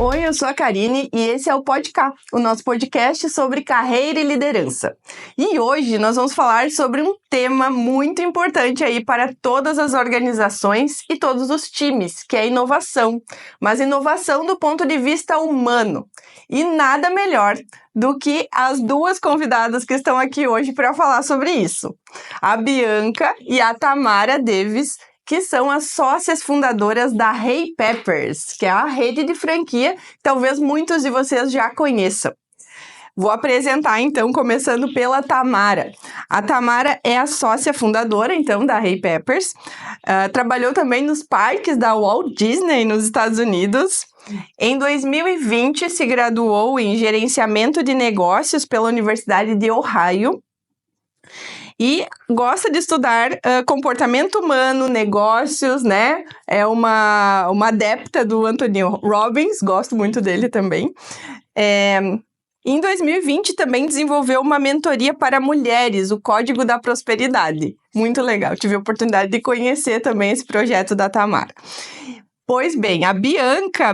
Oi, eu sou a Karine e esse é o Podcast, o nosso podcast sobre carreira e liderança. E hoje nós vamos falar sobre um tema muito importante aí para todas as organizações e todos os times, que é a inovação. Mas inovação do ponto de vista humano. E nada melhor do que as duas convidadas que estão aqui hoje para falar sobre isso. A Bianca e a Tamara Davis, que são as sócias fundadoras da Hey Peppers, que é a rede de franquia que talvez muitos de vocês já conheçam. Vou apresentar, então, começando pela Tamara. A Tamara é a sócia fundadora, então, da Hey Peppers. Trabalhou também nos parques da Walt Disney, nos Estados Unidos. Em 2020, se graduou em Gerenciamento de Negócios pela Universidade de Ohio. E gosta de estudar comportamento humano, negócios, né? É uma adepta do Anthony Robbins, gosto muito dele também. Em 2020 também desenvolveu uma mentoria para mulheres, o Código da Prosperidade. Muito legal, tive a oportunidade de conhecer também esse projeto da Tamara. Pois bem, a Bianca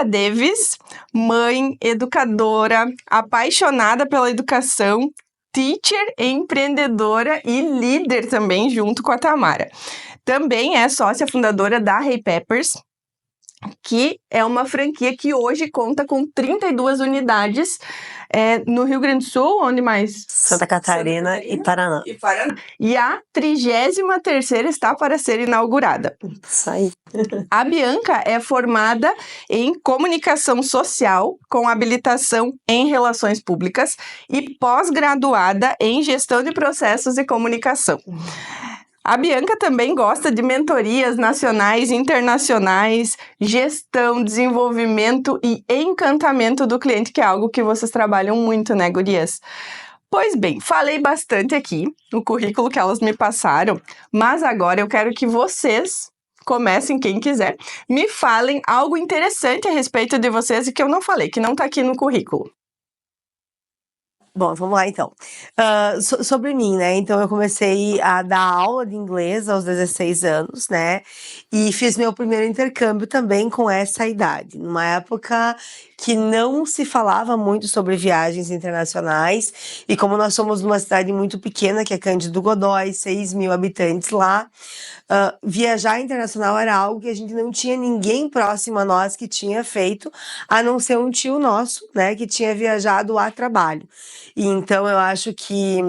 Davis, mãe, educadora, apaixonada pela educação, teacher, empreendedora e líder também, junto com a Tamara. Também é sócia fundadora da Hey Peppers, que é uma franquia que hoje conta com 32 unidades no Rio Grande do Sul, onde mais? Santa Catarina e Paraná. E a 33ª está para ser inaugurada. Isso aí. A Bianca é formada em comunicação social, com habilitação em relações públicas e pós-graduada em gestão de processos e comunicação. A Bianca também gosta de mentorias nacionais e internacionais, gestão, desenvolvimento e encantamento do cliente, que é algo que vocês trabalham muito, né, gurias? Pois bem, falei bastante aqui no currículo que elas me passaram, mas agora eu quero que vocês comecem, quem quiser, me falem algo interessante a respeito de vocês e que eu não falei, que não está aqui no currículo. Bom, vamos lá então. Sobre mim, né? Então eu comecei a dar aula de inglês aos 16 anos, né? E fiz meu primeiro intercâmbio também com essa idade, numa época que não se falava muito sobre viagens internacionais, e como nós somos numa cidade muito pequena, que é Cândido Godói, 6.000 habitantes lá, viajar internacional era algo que a gente não tinha ninguém próximo a nós que tinha feito, a não ser um tio nosso, né, que tinha viajado a trabalho. E então eu acho que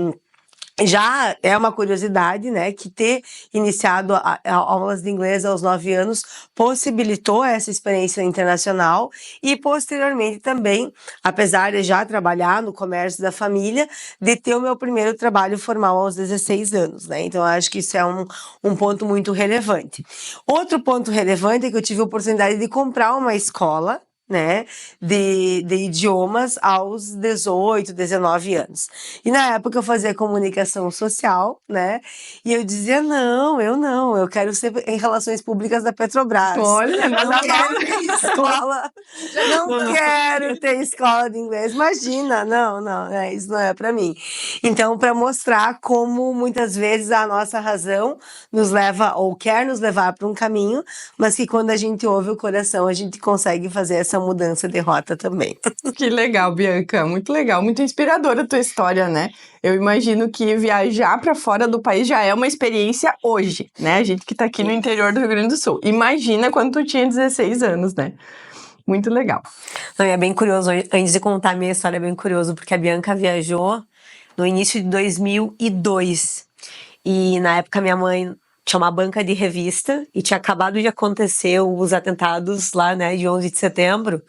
já é uma curiosidade, né, que ter iniciado aulas de inglês aos 9 anos possibilitou essa experiência internacional e posteriormente também, apesar de já trabalhar no comércio da família, de ter o meu primeiro trabalho formal aos 16 anos, né, então eu acho que isso é um ponto muito relevante. Outro ponto relevante é que eu tive a oportunidade de comprar uma escola, né, de idiomas aos 18, 19 anos. E na época eu fazia comunicação social, né, e eu dizia, eu quero ser em relações públicas da Petrobras. Olha, não quero ter escola, não quero ter escola de inglês, imagina, isso não é pra mim. Então, para mostrar como muitas vezes a nossa razão nos leva, ou quer nos levar para um caminho, mas que quando a gente ouve o coração, a gente consegue fazer essa mudança de rota também. Que legal, Bianca, muito legal, muito inspiradora a tua história, né? Eu imagino que viajar para fora do país já é uma experiência hoje, né? A gente que tá aqui no interior do Rio Grande do Sul. Imagina quando tu tinha 16 anos, né? Muito legal. Não, é bem curioso, antes de contar a minha história, é bem curioso, porque a Bianca viajou no início de 2002. E na época minha mãe tinha uma banca de revista e tinha acabado de acontecer os atentados lá, né, de 11 de setembro.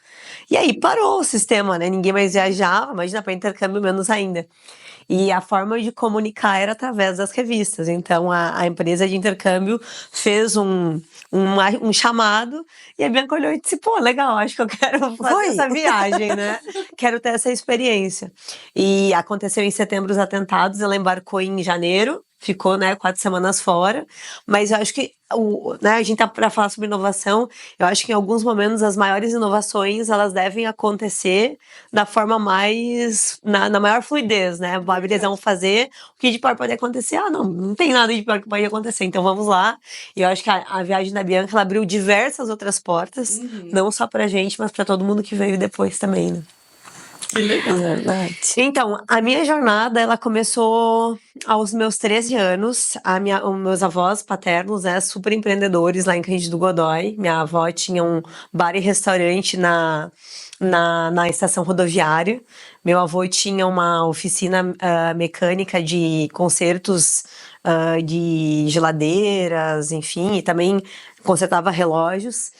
E aí parou o sistema, né, ninguém mais viajava, imagina, para intercâmbio menos ainda. E a forma de comunicar era através das revistas. Então a empresa de intercâmbio fez um chamado e a Bianca olhou e disse, pô, legal, acho que eu quero fazer essa viagem, né? Quero ter essa experiência. E aconteceu em setembro os atentados, ela embarcou em janeiro ficou, né, 4 semanas fora, mas eu acho que né, a gente tá para falar sobre inovação, eu acho que em alguns momentos as maiores inovações, elas devem acontecer da forma mais, na maior fluidez, né, beleza, vamos fazer, o que de pior pode acontecer? Não tem nada de pior que pode acontecer, então vamos lá, e eu acho que a viagem da Bianca, ela abriu diversas outras portas, não só pra gente, mas pra todo mundo que veio depois também, né. Que legal. Então, a minha jornada, ela começou aos meus 13 anos. Os meus avós paternos, né, super empreendedores lá em Cândido Godói. Minha avó tinha um bar e restaurante na estação rodoviária. Meu avô tinha uma oficina mecânica de consertos de geladeiras, enfim, e também consertava relógios.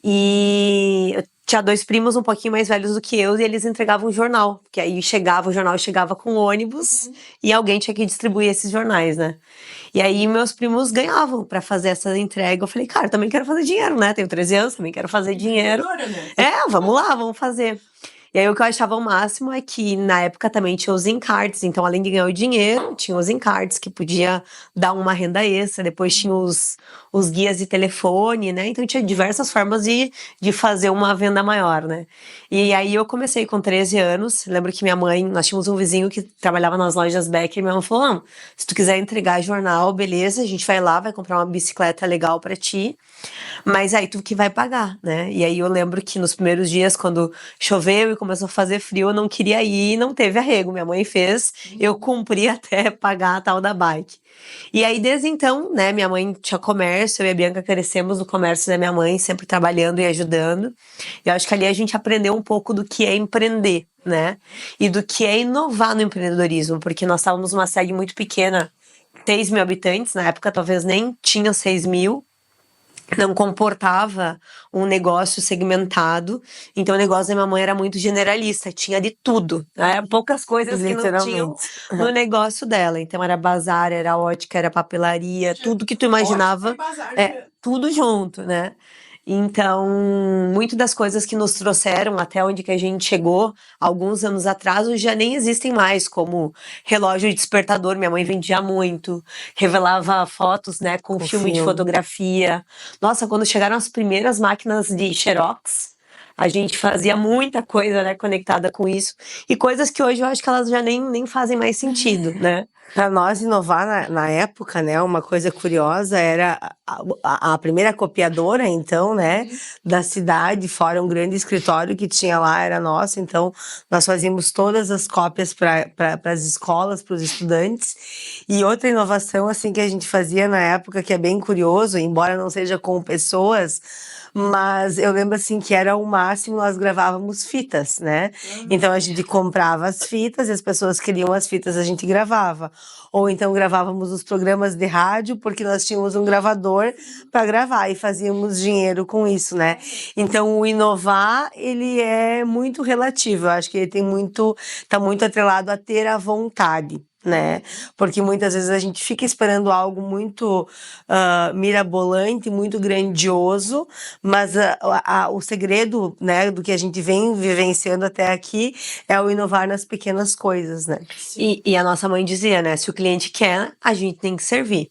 E eu tinha 2 primos um pouquinho mais velhos do que eu, e eles entregavam um jornal, que aí o jornal chegava com ônibus e alguém tinha que distribuir esses jornais, né? E aí meus primos ganhavam pra fazer essa entrega. Eu falei, cara, eu também quero fazer dinheiro, né? Tenho 13 anos, também quero fazer dinheiro. Vamos lá, vamos fazer. E aí o que eu achava o máximo é que na época também tinha os encartes, então além de ganhar o dinheiro, tinha os encartes que podia dar uma renda extra, depois tinha os guias de telefone, né? Então tinha diversas formas de fazer uma venda maior, né? E aí eu comecei com 13 anos, lembro que nós tínhamos um vizinho que trabalhava nas lojas Becker, e minha mãe falou, se tu quiser entregar jornal, beleza, a gente vai lá, vai comprar uma bicicleta legal pra ti, mas aí tu que vai pagar, né? E aí eu lembro que nos primeiros dias, quando choveu e começou a fazer frio, eu não queria ir e não teve arrego. Minha mãe fez, eu cumpri até pagar a tal da bike. E aí, desde então, né, minha mãe tinha comércio, eu e a Bianca crescemos no comércio da minha mãe, sempre trabalhando e ajudando. E eu acho que ali a gente aprendeu um pouco do que é empreender, né? E do que é inovar no empreendedorismo, porque nós estávamos numa cidade muito pequena, 3 mil habitantes, na época talvez nem tinha 6 mil, não comportava um negócio segmentado, então o negócio da minha mãe era muito generalista, tinha de tudo, né? Poucas coisas que não tinham no negócio dela, então era bazar, era ótica, era papelaria, tudo que tu imaginava, tudo junto, né? Então, muito das coisas que nos trouxeram até onde que a gente chegou, alguns anos atrás, hoje já nem existem mais, como relógio de despertador, minha mãe vendia muito, revelava fotos, né, com filme de fotografia. Nossa, quando chegaram as primeiras máquinas de Xerox, a gente fazia muita coisa, né, conectada com isso, e coisas que hoje eu acho que elas já nem fazem mais sentido, né? Para nós inovar na época, né, uma coisa curiosa era a primeira copiadora, então, né, da cidade, fora um grande escritório que tinha lá, era nosso, então nós fazíamos todas as cópias para as escolas, para os estudantes. E outra inovação, assim, que a gente fazia na época, que é bem curioso, embora não seja com pessoas, mas eu lembro, assim, que era o máximo, nós gravávamos fitas, né? Então a gente comprava as fitas e as pessoas queriam as fitas, a gente gravava. Ou então gravávamos os programas de rádio, porque nós tínhamos um gravador para gravar e fazíamos dinheiro com isso, né? Então o inovar, ele é muito relativo, eu acho que ele tá muito atrelado a ter a vontade, né? Porque muitas vezes a gente fica esperando algo muito mirabolante, muito grandioso, mas o segredo, né, do que a gente vem vivenciando até aqui é o inovar nas pequenas coisas, né? E a nossa mãe dizia, né, se o cliente quer, a gente tem que servir.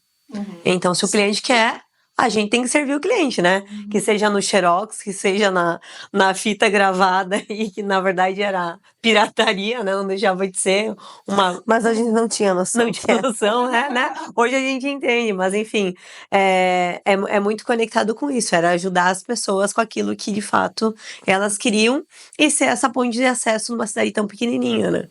Então, se o cliente quer, a gente tem que servir o cliente, né? Que seja no Xerox, que seja na fita gravada e que na verdade era pirataria, né? Não deixava de ser uma... Mas a gente não tinha noção. Não tinha noção, né? Hoje a gente entende, mas enfim, é muito conectado com isso, era ajudar as pessoas com aquilo que de fato elas queriam e ser essa ponte de acesso numa cidade tão pequenininha, né?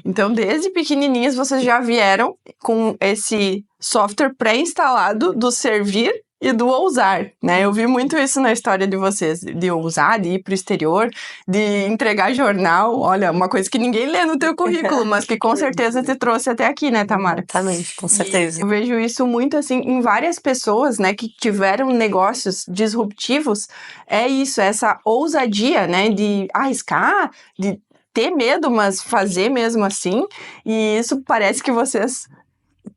Então, desde pequenininhas, vocês já vieram com esse software pré-instalado do servir e do ousar, né? Eu vi muito isso na história de vocês, de ousar, de ir pro exterior, de entregar jornal. Olha, uma coisa que ninguém lê no teu currículo, mas que com certeza te trouxe até aqui, né, Tamara? Exatamente, com certeza. Eu vejo isso muito, assim, em várias pessoas, né, que tiveram negócios disruptivos. É isso, essa ousadia, né, de arriscar, de ter medo, mas fazer mesmo assim. E isso parece que vocês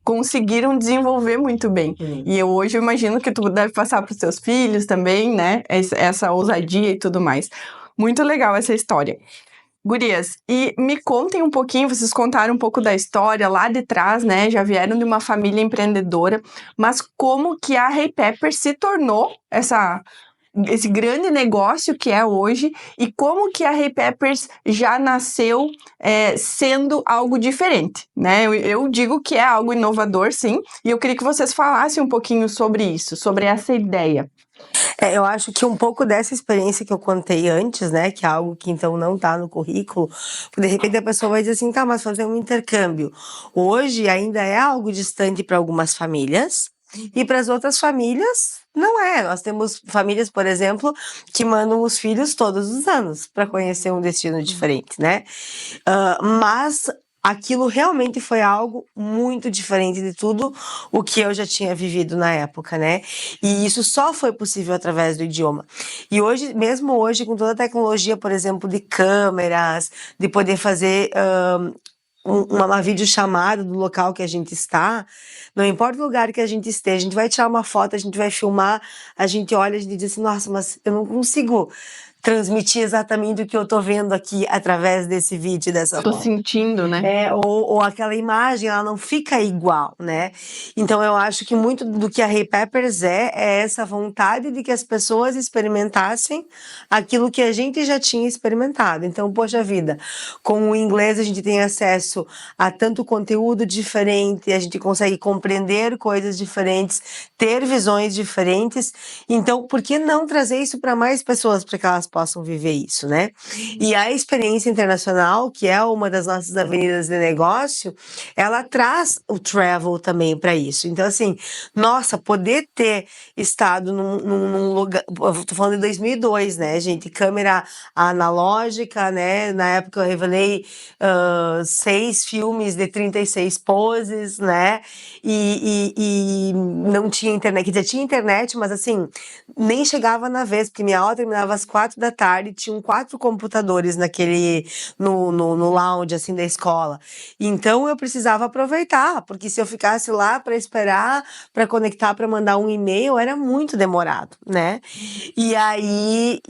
conseguiram desenvolver muito bem. E hoje eu imagino que tu deve passar para os teus filhos também, né? Essa ousadia e tudo mais. Muito legal essa história. Gurias, e me contem um pouquinho, vocês contaram um pouco da história lá de trás, né? Já vieram de uma família empreendedora, mas como que a Hey Pepper se tornou esse grande negócio que é hoje e como que a Hey Peppers já nasceu sendo algo diferente, né? Eu digo que é algo inovador, sim, e eu queria que vocês falassem um pouquinho sobre isso, sobre essa ideia. Eu acho que um pouco dessa experiência que eu contei antes, né, que é algo que então não tá no currículo, de repente a pessoa vai dizer assim, tá, mas fazer um intercâmbio. Hoje ainda é algo distante para algumas famílias e para as outras famílias não é. Nós temos famílias, por exemplo, que mandam os filhos todos os anos para conhecer um destino diferente, né? Mas aquilo realmente foi algo muito diferente de tudo o que eu já tinha vivido na época, né? E isso só foi possível através do idioma. E hoje, mesmo hoje, com toda a tecnologia, por exemplo, de câmeras, de poder fazer uma videochamada do local que a gente está, não importa o lugar que a gente esteja, a gente vai tirar uma foto, a gente vai filmar, a gente olha, a gente diz assim, nossa, mas eu não consigo transmitir exatamente o que eu tô vendo aqui através desse vídeo, dessa Tô foto. sentindo, né? Ou aquela imagem, ela não fica igual, né? Então eu acho que muito do que a Hey Peppers é essa vontade de que as pessoas experimentassem aquilo que a gente já tinha experimentado. Então, poxa vida, com o inglês a gente tem acesso a tanto conteúdo diferente, a gente consegue compreender coisas diferentes, ter visões diferentes. Então, por que não trazer isso para mais pessoas, para que elas possam viver isso, né? E a experiência internacional, que é uma das nossas avenidas de negócio, ela traz o travel também para isso. Então, assim, nossa, poder ter estado num lugar. Eu tô falando de 2002, né, gente? Câmera analógica, né? Na época eu revelei 6 filmes de 36 poses, né? E não tinha internet. Quer dizer, tinha internet, mas assim, nem chegava na vez, porque minha aula terminava às 4 da tarde, tinham 4 computadores no lounge, assim, da escola. Então, eu precisava aproveitar, porque se eu ficasse lá para esperar, para conectar, para mandar um e-mail, era muito demorado, né? E aí,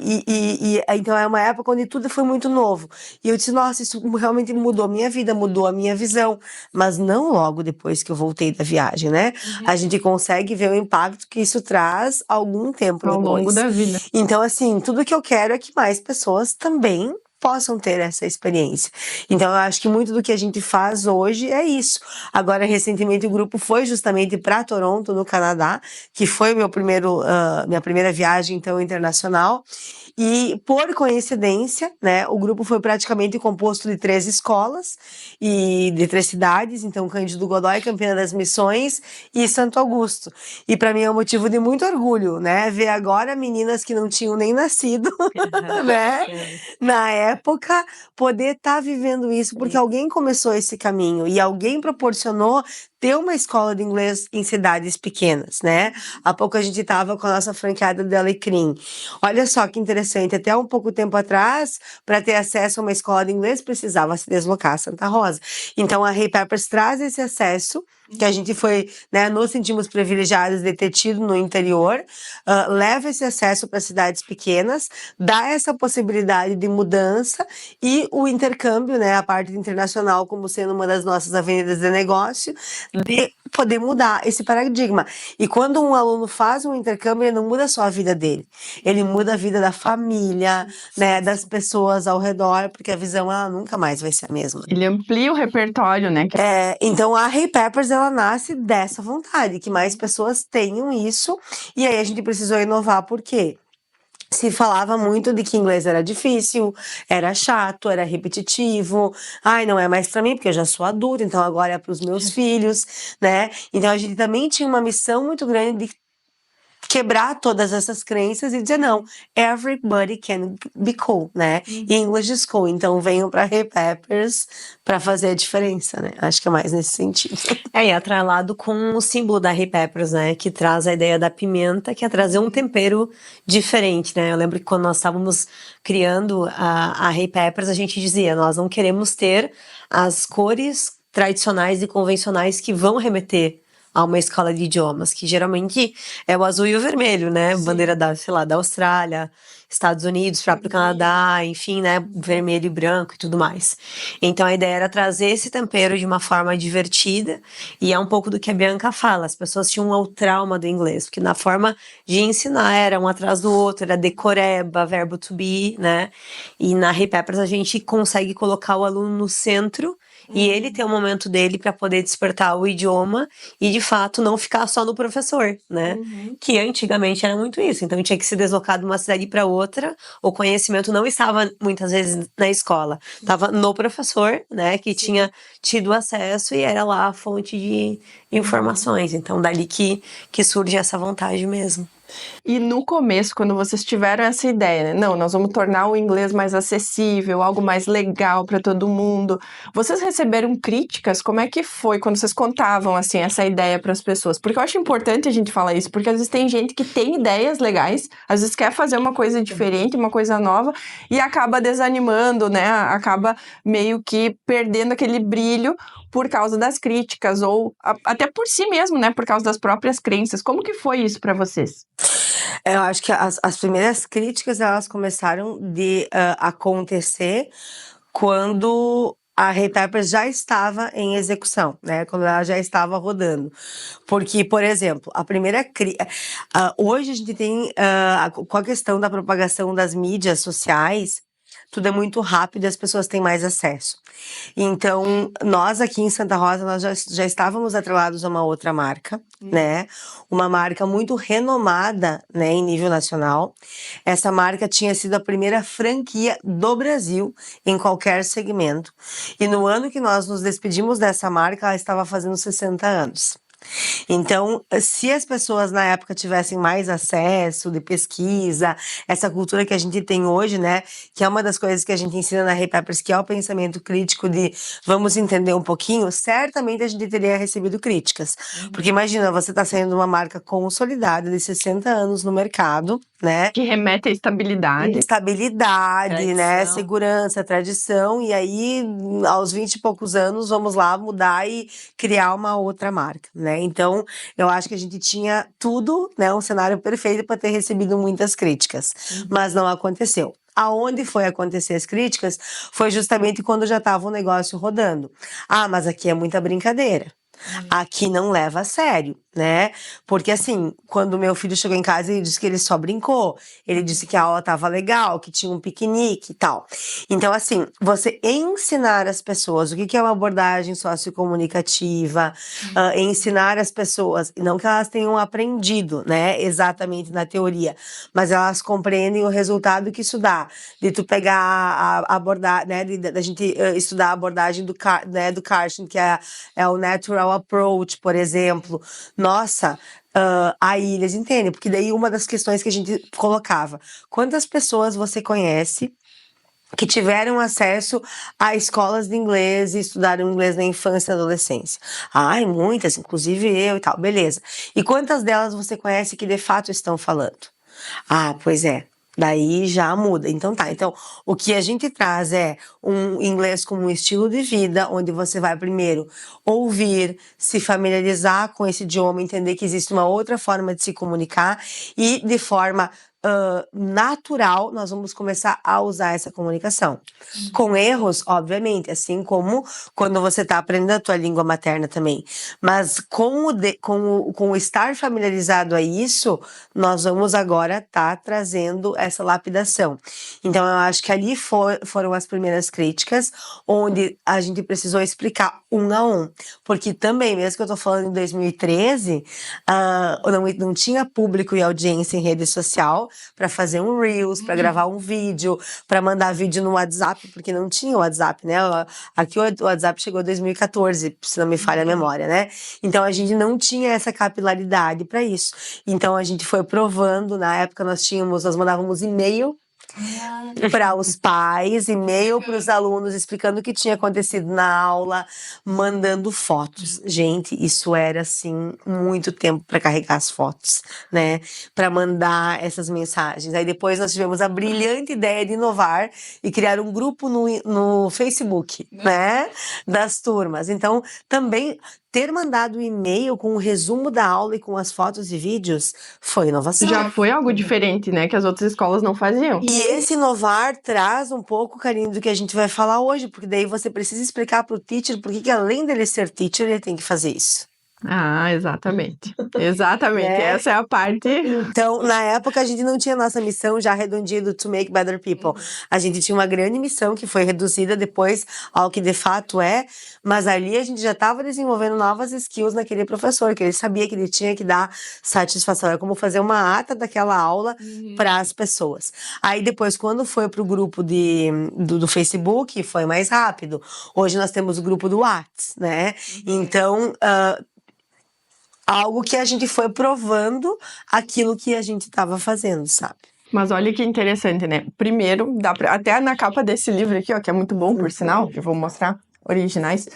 então é uma época onde tudo foi muito novo. E eu disse, nossa, isso realmente mudou a minha vida, mudou a minha visão. Mas não logo depois que eu voltei da viagem, né? A gente consegue ver o impacto que isso traz algum tempo Ao depois. longo da vida. Então, assim, tudo que eu quero é que mais pessoas também possam ter essa experiência. Então, eu acho que muito do que a gente faz hoje é isso. Agora, recentemente, o grupo foi justamente para Toronto, no Canadá, que foi minha primeira viagem, então, internacional. E, por coincidência, né, o grupo foi praticamente composto de 3 escolas e de 3 cidades, então Cândido Godói, Campina das Missões e Santo Augusto. E para mim é um motivo de muito orgulho, né, ver agora meninas que não tinham nem nascido, né, na época, poder estar vivendo isso, porque alguém começou esse caminho e alguém proporcionou ter uma escola de inglês em cidades pequenas, né? Há pouco a gente estava com a nossa franqueada de Alecrim. Olha só que interessante, até um pouco tempo atrás, para ter acesso a uma escola de inglês, precisava se deslocar a Santa Rosa. Então, a Hey Peppers traz esse acesso, que a gente foi, né, nos sentimos privilegiados de ter tido no interior, leva esse acesso para cidades pequenas, dá essa possibilidade de mudança e o intercâmbio, né, a parte internacional como sendo uma das nossas avenidas de negócio, de poder mudar esse paradigma. E quando um aluno faz um intercâmbio, ele não muda só a vida dele, ele muda a vida da família, né, das pessoas ao redor, porque a visão ela nunca mais vai ser a mesma. Ele amplia o repertório, né? Então a Hey Peppers ela nasce dessa vontade, que mais pessoas tenham isso, e aí a gente precisou inovar, por quê? Se falava muito de que inglês era difícil, era chato, era repetitivo. Ai, não é mais pra mim, porque eu já sou adulta, então agora é pros meus filhos, né? Então a gente também tinha uma missão muito grande de quebrar todas essas crenças e dizer, não, everybody can be cool, né? English is cool. Então venham pra Hey Peppers pra fazer a diferença, né? Acho que é mais nesse sentido. E atrelado com o símbolo da Hey Peppers, né? Que traz a ideia da pimenta, que é trazer um tempero diferente, né? Eu lembro que quando nós estávamos criando a Hey Peppers, a gente dizia, nós não queremos ter as cores tradicionais e convencionais que vão remeter a uma escola de idiomas, que geralmente é o azul e o vermelho, né? Bandeira da, sei lá, da Austrália, Estados Unidos, próprio Canadá, enfim, né? Vermelho e branco e tudo mais. Então a ideia era trazer esse tempero de uma forma divertida, e é um pouco do que a Bianca fala, as pessoas tinham o trauma do inglês, porque na forma de ensinar era um atrás do outro, era decoreba, verbo to be, né? E na Hey Peppers a gente consegue colocar o aluno no centro e ele ter o momento dele para poder despertar o idioma e de fato não ficar só no professor, né? Que antigamente era muito isso, então tinha que se deslocar de uma cidade para outra, o conhecimento não estava muitas vezes na escola, estava no professor, né, que tinha tido acesso e era lá a fonte de informações, então dali que surge essa vontade mesmo. E no começo, quando vocês tiveram essa ideia, né? Não, nós vamos tornar o inglês mais acessível, algo mais legal para todo mundo. Vocês receberam críticas? Como é que foi quando vocês contavam assim essa ideia para as pessoas? Porque eu acho importante a gente falar isso, porque às vezes tem gente que tem ideias legais, às vezes quer fazer uma coisa diferente, uma coisa nova e acaba desanimando, né? Acaba meio que perdendo aquele brilho por causa das críticas ou até por si mesmo, né? Por causa das próprias crenças. Como que foi isso para vocês? Eu acho que as primeiras críticas, elas começaram de acontecer quando a Hey Peppers já estava em execução, né? Quando ela já estava rodando. Porque, por exemplo, a primeira hoje a gente tem com a questão da propagação das mídias sociais, tudo é muito rápido e as pessoas têm mais acesso. Então, nós aqui em Santa Rosa, nós já estávamos atrelados a uma outra marca, né? Uma marca muito renomada, né, em nível nacional. Essa marca tinha sido a primeira franquia do Brasil em qualquer segmento. E no ano que nós nos despedimos dessa marca, ela estava fazendo 60 anos. Então, se as pessoas na época tivessem mais acesso de pesquisa, essa cultura que a gente tem hoje, né, que é uma das coisas que a gente ensina na Hey Peppers, que é o pensamento crítico de vamos entender um pouquinho, certamente a gente teria recebido críticas. Porque imagina, você tá saindo de uma marca consolidada de 60 anos no mercado, né? Que remete à estabilidade. Estabilidade, né? Tradição. Segurança, tradição. E aí, aos 20 e poucos anos, vamos lá mudar e criar uma outra marca, né? Então, eu acho que a gente tinha tudo, né? Um cenário perfeito para ter recebido muitas críticas. Mas não aconteceu. Aonde foi acontecer as críticas foi justamente quando já estava o negócio rodando. Ah, mas aqui é muita brincadeira. Aqui não leva a sério, né? Porque assim, quando meu filho chegou em casa, ele disse que ele só brincou. Ele disse que a aula tava legal, que tinha um piquenique e tal. Então, assim, você ensinar as pessoas o que é uma abordagem sociocomunicativa, ensinar as pessoas, não que elas tenham aprendido, né, exatamente na teoria, mas elas compreendem o resultado que isso dá. De tu pegar a abordagem, né, da gente estudar a abordagem do Carson, que é o Natural Approach, por exemplo. Nossa, aí eles entendem, porque daí uma das questões que a gente colocava, quantas pessoas você conhece que tiveram acesso a escolas de inglês e estudaram inglês na infância e adolescência? Ai, muitas, inclusive eu e tal, beleza. E quantas delas você conhece que de fato estão falando? Ah, pois é. Daí já muda. Então tá. Então, o que a gente traz é um inglês como um estilo de vida, onde você vai primeiro ouvir, se familiarizar com esse idioma, entender que existe uma outra forma de se comunicar e de forma natural, nós vamos começar a usar essa comunicação. Com erros, obviamente, assim como quando você está aprendendo a tua língua materna também. Mas com o estar familiarizado a isso, nós vamos agora estar trazendo essa lapidação. Então, eu acho que ali foram as primeiras críticas, onde a gente precisou explicar um a um. Porque também, mesmo que eu tô falando em 2013, não tinha público e audiência em rede social para fazer um Reels, para gravar um vídeo, para mandar vídeo no WhatsApp, porque não tinha o WhatsApp, né? Aqui o WhatsApp chegou em 2014, se não me falha a memória, né? Então a gente não tinha essa capilaridade para isso. Então a gente foi provando, na época nós mandávamos e-mail para os pais, e-mail para os alunos explicando o que tinha acontecido na aula, mandando fotos. Gente, isso era assim muito tempo para carregar as fotos, né? Para mandar essas mensagens. Aí depois nós tivemos a brilhante ideia de inovar e criar um grupo no Facebook, né? Das turmas. Então, também ter mandado um e-mail com o resumo da aula e com as fotos e vídeos foi inovação. Já foi algo diferente, né? Que as outras escolas não faziam. E esse inovar traz um pouco, Karine, do que a gente vai falar hoje, porque daí você precisa explicar para o teacher por que além dele ser teacher, ele tem que fazer isso. Ah, exatamente. Exatamente. Né? Essa é a parte. Então, na época, a gente não tinha nossa missão já redondida to make better people. A gente tinha uma grande missão que foi reduzida depois ao que de fato é, mas ali a gente já estava desenvolvendo novas skills naquele professor, que ele sabia que ele tinha que dar satisfação. É como fazer uma ata daquela aula para as pessoas. Aí depois, quando foi para o grupo do Facebook, foi mais rápido. Hoje nós temos o grupo do Whats, né? Então, algo que a gente foi provando aquilo que a gente estava fazendo, sabe? Mas olha que interessante, né? Primeiro, até na capa desse livro aqui, ó, que é muito bom, por sinal, eu vou mostrar originais.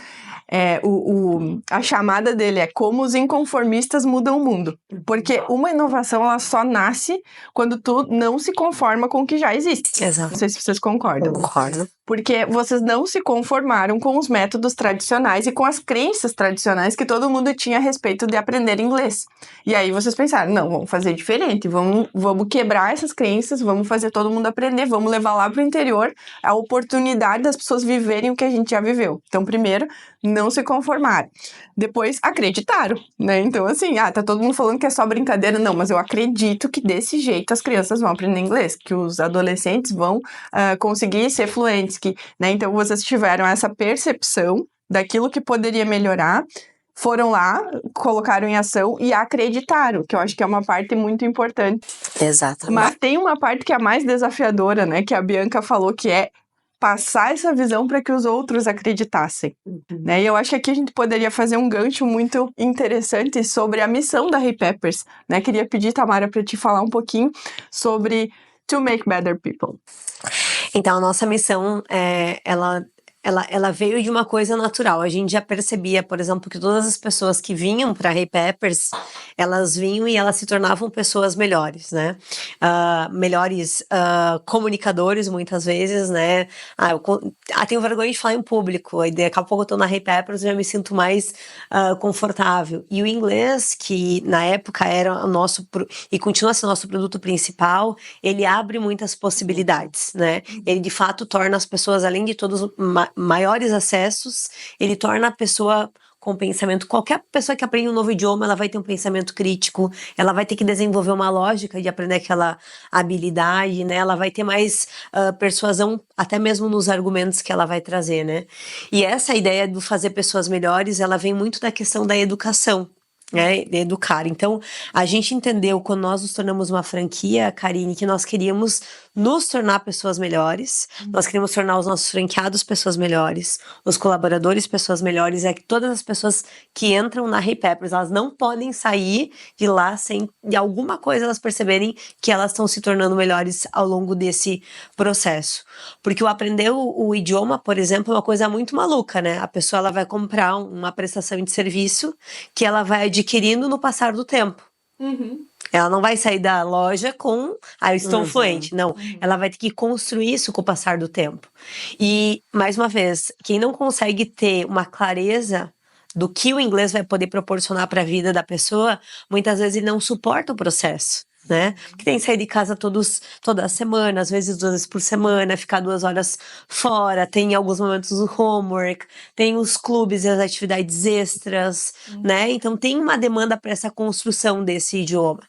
A chamada dele é Como os Inconformistas Mudam o Mundo. Porque uma inovação, ela só nasce quando tu não se conforma com o que já existe. Exato. Não sei se vocês concordam. Concordo. Porque vocês não se conformaram com os métodos tradicionais e com as crenças tradicionais que todo mundo tinha a respeito de aprender inglês. E aí vocês pensaram, não, vamos fazer diferente, vamos quebrar essas crenças, vamos fazer todo mundo aprender, vamos levar lá para o interior a oportunidade das pessoas viverem o que a gente já viveu. Então, primeiro, não se conformaram. Depois, acreditaram, né? Então, assim, tá todo mundo falando que é só brincadeira. Não, mas eu acredito que desse jeito as crianças vão aprender inglês, que os adolescentes vão conseguir ser fluentes, né? Então, vocês tiveram essa percepção daquilo que poderia melhorar, foram lá, colocaram em ação e acreditaram, que eu acho que é uma parte muito importante. Exatamente. Mas tem uma parte que é a mais desafiadora, né? Que a Bianca falou, que é passar essa visão para que os outros acreditassem, né? E eu acho que aqui a gente poderia fazer um gancho muito interessante sobre a missão da Hey Peppers, né? Queria pedir, Tamara, para te falar um pouquinho sobre To Make Better People. Então, a nossa missão, ela veio de uma coisa natural. A gente já percebia, por exemplo, que todas as pessoas que vinham para Hey Peppers, elas vinham e elas se tornavam pessoas melhores, né? Melhores comunicadores, muitas vezes, né? Eu tenho vergonha de falar em público, aí daqui a pouco eu tô na Hey Peppers e já me sinto mais confortável. E o inglês, que na época era o nosso, e continua sendo o nosso produto principal, ele abre muitas possibilidades, né? Ele, de fato, torna as pessoas, além de todos maiores acessos, ele torna a pessoa com pensamento. Qualquer pessoa que aprende um novo idioma, ela vai ter um pensamento crítico, ela vai ter que desenvolver uma lógica de aprender aquela habilidade, né? Ela vai ter mais persuasão, até mesmo nos argumentos que ela vai trazer, né? E essa ideia de fazer pessoas melhores, ela vem muito da questão da educação, né, de educar. Então, a gente entendeu, quando nós nos tornamos uma franquia, Karine, que nós queríamos nos tornar pessoas melhores, nós queríamos tornar os nossos franqueados pessoas melhores, os colaboradores pessoas melhores, que todas as pessoas que entram na Hey Peppers, elas não podem sair de lá sem, de alguma coisa, elas perceberem que elas estão se tornando melhores ao longo desse processo. Porque o aprender o idioma, por exemplo, é uma coisa muito maluca, né? A pessoa, ela vai comprar uma prestação de serviço que ela vai adquirindo no passar do tempo. Ela não vai sair da loja com, eu estou fluente. Não, ela vai ter que construir isso com o passar do tempo. E, mais uma vez, quem não consegue ter uma clareza do que o inglês vai poder proporcionar para a vida da pessoa, muitas vezes ele não suporta o processo, né? Porque tem que sair de casa toda semana, às vezes 2 vezes por semana, ficar 2 horas fora, tem alguns momentos o homework, tem os clubes e as atividades extras, né? Então tem uma demanda para essa construção desse idioma.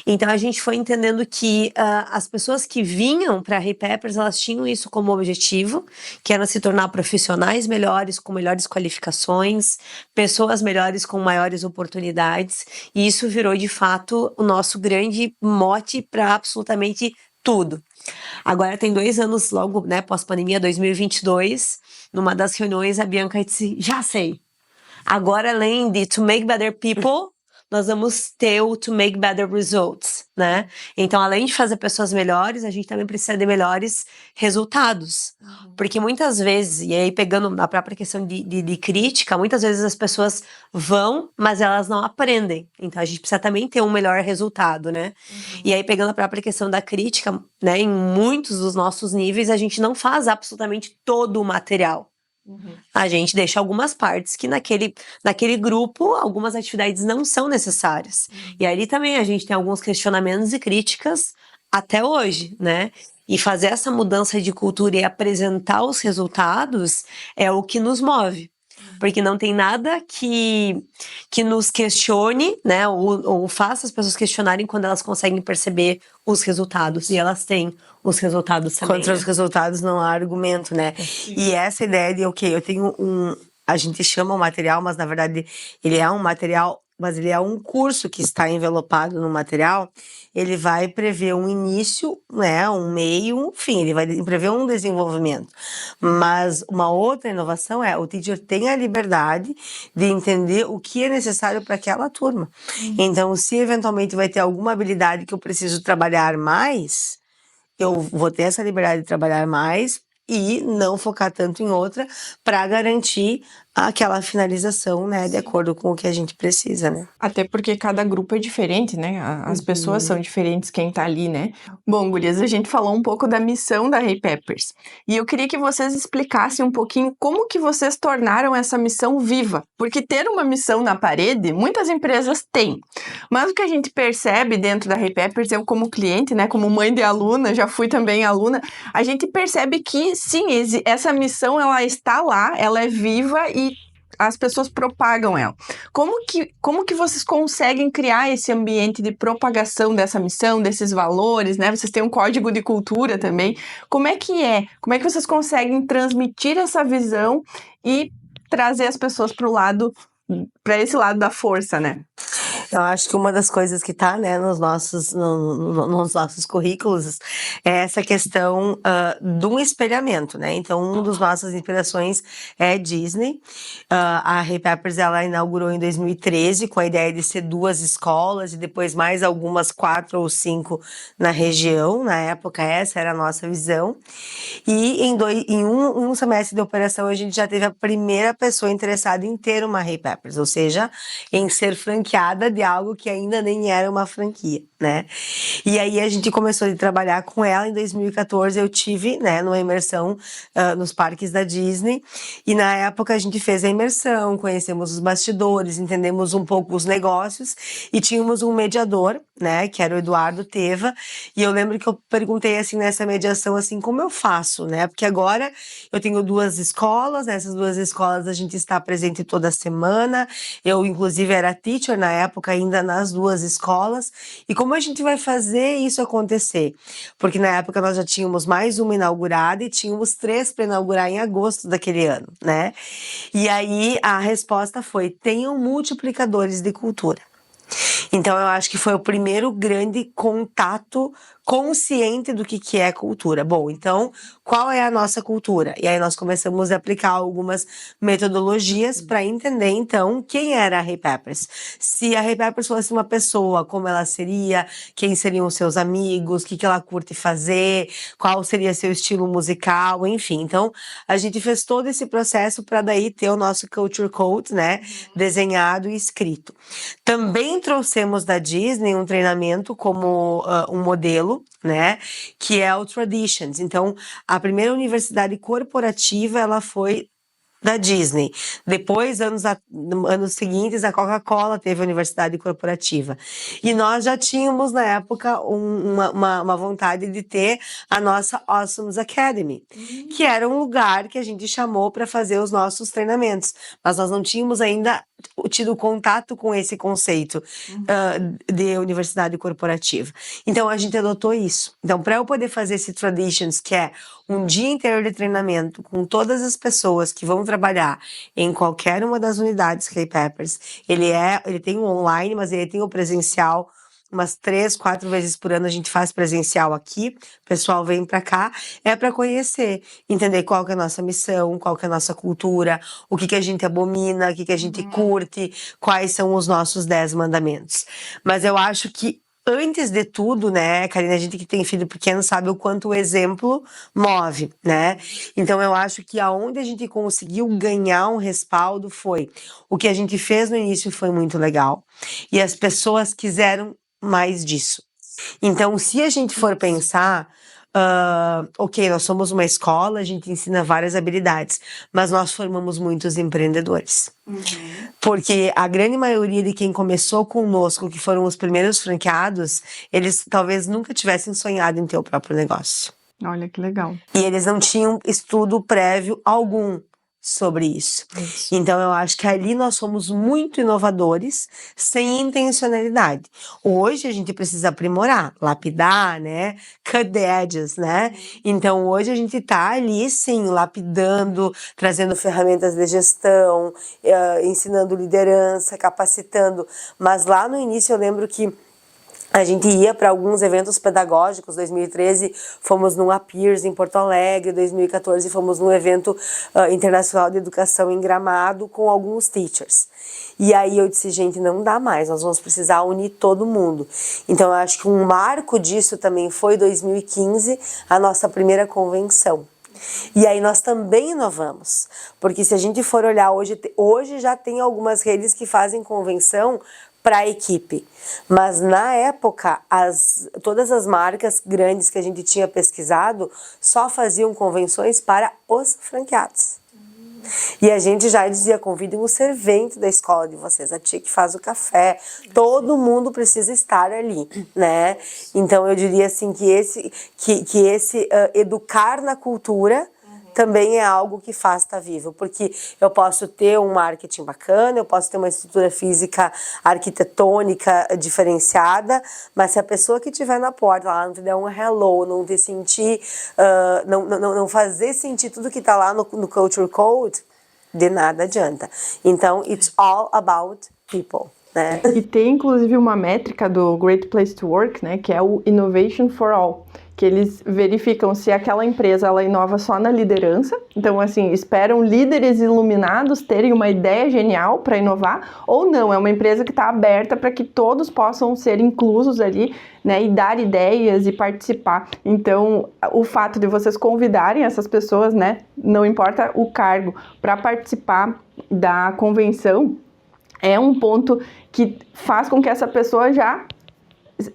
Então a gente foi entendendo que as pessoas que vinham para a Hey Peppers, elas tinham isso como objetivo, que era se tornar profissionais melhores, com melhores qualificações, pessoas melhores com maiores oportunidades, e isso virou de fato o nosso grande mote para absolutamente tudo. Agora tem 2 anos, logo, né, pós-pandemia, 2022, numa das reuniões a Bianca disse, já sei, agora além de To Make Better People, nós vamos ter o To Make Better Results, né? Então, além de fazer pessoas melhores, a gente também precisa de melhores resultados. Porque muitas vezes, e aí pegando a própria questão de crítica, muitas vezes as pessoas vão, mas elas não aprendem. Então, a gente precisa também ter um melhor resultado, né? E aí, pegando a própria questão da crítica, né? Em muitos dos nossos níveis, a gente não faz absolutamente todo o material. A gente deixa algumas partes que naquele grupo, algumas atividades não são necessárias. E ali também a gente tem alguns questionamentos e críticas até hoje, né? E fazer essa mudança de cultura e apresentar os resultados é o que nos move. Porque não tem nada que nos questione, né? Ou faça as pessoas questionarem quando elas conseguem perceber os resultados. E elas têm os resultados também. Contra os resultados não há argumento, né? E essa ideia de, eu tenho a gente chama o material, mas na verdade ele é um material, mas ele é um curso que está envelopado no material. Ele vai prever um início, né, um meio, um fim, ele vai prever um desenvolvimento. Mas uma outra inovação o teacher tem a liberdade de entender o que é necessário para aquela turma. Então, se eventualmente vai ter alguma habilidade que eu preciso trabalhar mais, eu vou ter essa liberdade de trabalhar mais e não focar tanto em outra para garantir aquela finalização, né, de acordo com o que a gente precisa, né? Até porque cada grupo é diferente, né? As pessoas são diferentes, quem tá ali, né? Bom, gurias, a gente falou um pouco da missão da Hey Peppers. E eu queria que vocês explicassem um pouquinho como que vocês tornaram essa missão viva. Porque ter uma missão na parede, muitas empresas têm. Mas o que a gente percebe dentro da Hey Peppers, eu como cliente, né? Como mãe de aluna, já fui também aluna, a gente percebe que, sim, essa missão, ela está lá, ela é viva e as pessoas propagam ela. Como que vocês conseguem criar esse ambiente de propagação dessa missão, desses valores, né? Vocês têm um código de cultura também. Como é que é? Como é que vocês conseguem transmitir essa visão e trazer as pessoas para esse lado da força, né? Eu acho que uma das coisas que tá, né, nos nossos currículos é essa questão de um espelhamento, né? Então, uma das nossas inspirações é Disney. A Hey Peppers, ela inaugurou em 2013 com a ideia de ser 2 escolas e depois mais algumas 4 ou 5 na região. Na época, essa era a nossa visão. E em um semestre de operação, a gente já teve a primeira pessoa interessada em ter uma Hey Peppers, ou seja, em ser franqueada de algo que ainda nem era uma franquia, né? E aí a gente começou a trabalhar com ela. Em 2014 eu tive, né, numa imersão nos parques da Disney, e na época a gente fez a imersão, conhecemos os bastidores, entendemos um pouco os negócios e tínhamos um mediador, né, que era o Eduardo Teva, e eu lembro que eu perguntei assim nessa mediação assim, como eu faço, né? Porque agora eu tenho 2 escolas, nessas 2 escolas a gente está presente toda semana. Eu inclusive era teacher na época ainda nas 2 escolas. E como a gente vai fazer isso acontecer? Porque na época nós já tínhamos mais uma inaugurada e tínhamos 3 para inaugurar em agosto daquele ano, né? E aí a resposta foi: tenham multiplicadores de cultura. Então eu acho que foi o primeiro grande contato consciente do que é cultura. Bom, então, qual é a nossa cultura? E aí nós começamos a aplicar algumas metodologias para entender, então, quem era a Hey Peppers. Se a Hey Peppers fosse uma pessoa, como ela seria, quem seriam os seus amigos, o que ela curte fazer, qual seria seu estilo musical, enfim. Então, a gente fez todo esse processo para daí ter o nosso Culture Code, né, desenhado e escrito. Também trouxemos da Disney um treinamento como um modelo, né, que é o Traditions. Então, a primeira universidade corporativa, ela foi da Disney. Depois, anos seguintes, a Coca-Cola teve a universidade corporativa. E nós já tínhamos, na época, uma vontade de ter a nossa Awesomes Academy, que era um lugar que a gente chamou para fazer os nossos treinamentos. Mas nós não tínhamos ainda tido contato com esse conceito de universidade corporativa. Então, a gente adotou isso. Então, para eu poder fazer esse Traditions, que é um dia inteiro de treinamento com todas as pessoas que vão trabalhar em qualquer uma das unidades Hey Peppers, ele tem o online, mas ele tem o presencial. Umas 3, 4 vezes por ano a gente faz presencial aqui, o pessoal vem pra cá, é pra conhecer, entender qual que é a nossa missão, qual que é a nossa cultura, o que a gente abomina, o que a gente curte, quais são os nossos 10 mandamentos. Mas eu acho que antes de tudo, né, Karina, a gente que tem filho pequeno sabe o quanto o exemplo move, né? Então eu acho que aonde a gente conseguiu ganhar um respaldo foi o que a gente fez no início foi muito legal e as pessoas quiseram mais disso. Então, se a gente for pensar, ok, nós somos uma escola, a gente ensina várias habilidades, mas nós formamos muitos empreendedores. Porque a grande maioria de quem começou conosco, que foram os primeiros franqueados, eles talvez nunca tivessem sonhado em ter o próprio negócio. Olha que legal. E eles não tinham estudo prévio algum sobre isso. Então eu acho que ali nós somos muito inovadores, sem intencionalidade. Hoje a gente precisa aprimorar, lapidar, né? Cut the edges, né? Então hoje a gente tá ali, sim, lapidando, trazendo ferramentas de gestão, ensinando liderança, capacitando. Mas lá no início eu lembro que a gente ia para alguns eventos pedagógicos. 2013 fomos num Appears em Porto Alegre, 2014 fomos num evento internacional de educação em Gramado com alguns teachers. E aí eu disse, gente, não dá mais, nós vamos precisar unir todo mundo. Então eu acho que um marco disso também foi 2015, a nossa primeira convenção. E aí nós também inovamos, porque se a gente for olhar hoje já tem algumas redes que fazem convenção para a equipe, mas na época todas as marcas grandes que a gente tinha pesquisado só faziam convenções para os franqueados. E a gente já dizia, convidem o servente da escola de vocês, a tia que faz o café, todo mundo precisa estar ali, né? Então eu diria assim que esse educar na cultura também é algo que faz estar vivo, porque eu posso ter um marketing bacana, eu posso ter uma estrutura física arquitetônica diferenciada, mas se a pessoa que estiver na porta lá não te der um hello, não te sentir, não fazer sentir tudo que está lá no Culture Code, de nada adianta. Então, it's all about people. Né? E tem inclusive uma métrica do Great Place to Work, né, que é o Innovation for All, que eles verificam se aquela empresa ela inova só na liderança, então assim, esperam líderes iluminados terem uma ideia genial para inovar, ou não, é uma empresa que está aberta para que todos possam ser inclusos ali, né, e dar ideias e participar. Então, o fato de vocês convidarem essas pessoas, né, não importa o cargo, para participar da convenção, é um ponto que faz com que essa pessoa já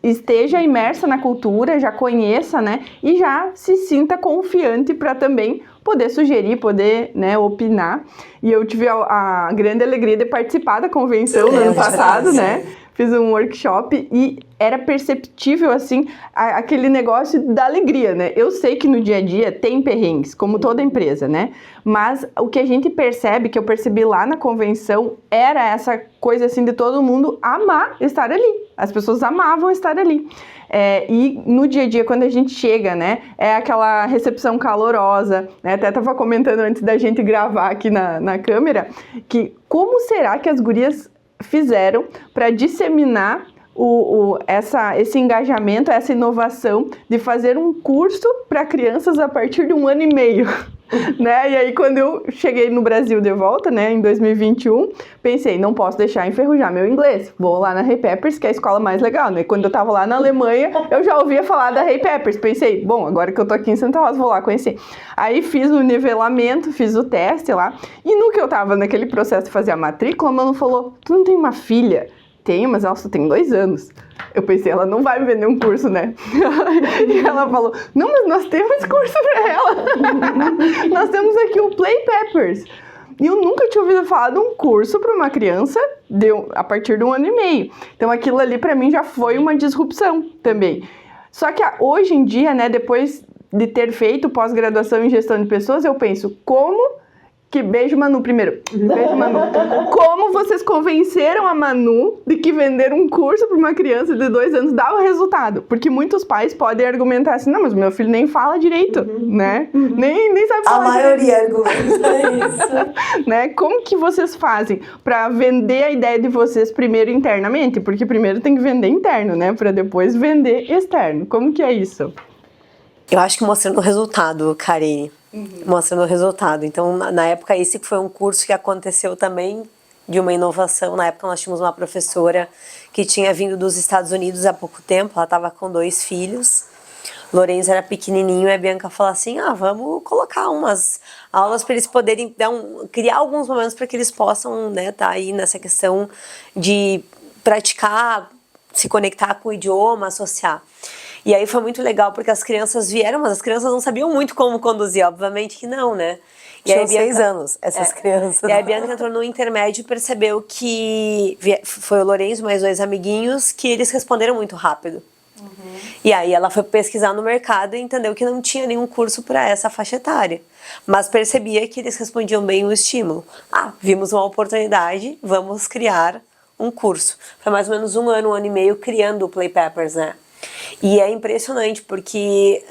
esteja imersa na cultura, já conheça, né, e já se sinta confiante para também poder sugerir, poder, né, opinar. E eu tive a grande alegria de participar da convenção no ano passado, né, fiz um workshop e era perceptível, assim, aquele negócio da alegria, né? Eu sei que no dia a dia tem perrengues, como toda empresa, né? Mas o que a gente percebe, que eu percebi lá na convenção, era essa coisa, assim, de todo mundo amar estar ali. As pessoas amavam estar ali. E no dia a dia, quando a gente chega, né, é aquela recepção calorosa, né? Até tava comentando antes da gente gravar aqui na câmera, que como será que as gurias fizeram para disseminar esse engajamento, essa inovação de fazer um curso para crianças a partir de 1 ano e meio, né? E aí quando eu cheguei no Brasil de volta, né, em 2021, pensei, não posso deixar enferrujar meu inglês, vou lá na Hey Peppers, que é a escola mais legal, né? Quando eu tava lá na Alemanha, eu já ouvia falar da Hey Peppers, pensei, bom, agora que eu tô aqui em Santa Rosa, vou lá conhecer. Aí fiz o nivelamento, fiz o teste lá, e no que eu tava naquele processo de fazer a matrícula, a mano falou, tu não tem uma filha? Tenho, mas ela só tem 2 anos. Eu pensei, ela não vai me vender um curso, né? E ela falou, não, mas nós temos curso pra ela. Nós temos aqui o Play Peppers. E eu nunca tinha ouvido falar de um curso para uma criança a partir de 1 ano e meio. Então aquilo ali pra mim já foi uma disrupção também. Só que hoje em dia, né, depois de ter feito pós-graduação em gestão de pessoas, eu penso, beijo, Manu, primeiro. Beijo, Manu. Como vocês convenceram a Manu de que vender um curso para uma criança de 2 anos dá o resultado? Porque muitos pais podem argumentar assim, não, mas meu filho nem fala direito, né? Nem sabe falar A maioria direito. argumenta isso. Né? Como que vocês fazem para vender a ideia de vocês primeiro internamente? Porque primeiro tem que vender interno, né? Para depois vender externo. Como que é isso? Eu acho que mostrando o resultado, Karine. Mostrando o resultado. Então, na época, esse foi um curso que aconteceu também de uma inovação. Na época, nós tínhamos uma professora que tinha vindo dos Estados Unidos há pouco tempo. Ela estava com 2 filhos. Lourenço era pequenininho e a Bianca falou assim, vamos colocar umas aulas para eles poderem criar alguns momentos para que eles possam, né, tá aí nessa questão de praticar, se conectar com o idioma, associar. E aí foi muito legal, porque as crianças vieram, mas as crianças não sabiam muito como conduzir, obviamente que não, né? E aí, 6 anos, essas crianças. E aí a Bianca entrou no intermédio e percebeu que foi o Lourenço, mais 2 amiguinhos, que eles responderam muito rápido. E aí ela foi pesquisar no mercado e entendeu que não tinha nenhum curso para essa faixa etária. Mas percebia que eles respondiam bem o estímulo. Vimos uma oportunidade, vamos criar um curso. Foi mais ou menos 1 ano, 1 ano e meio criando o Play Peppers, né? E é impressionante porque,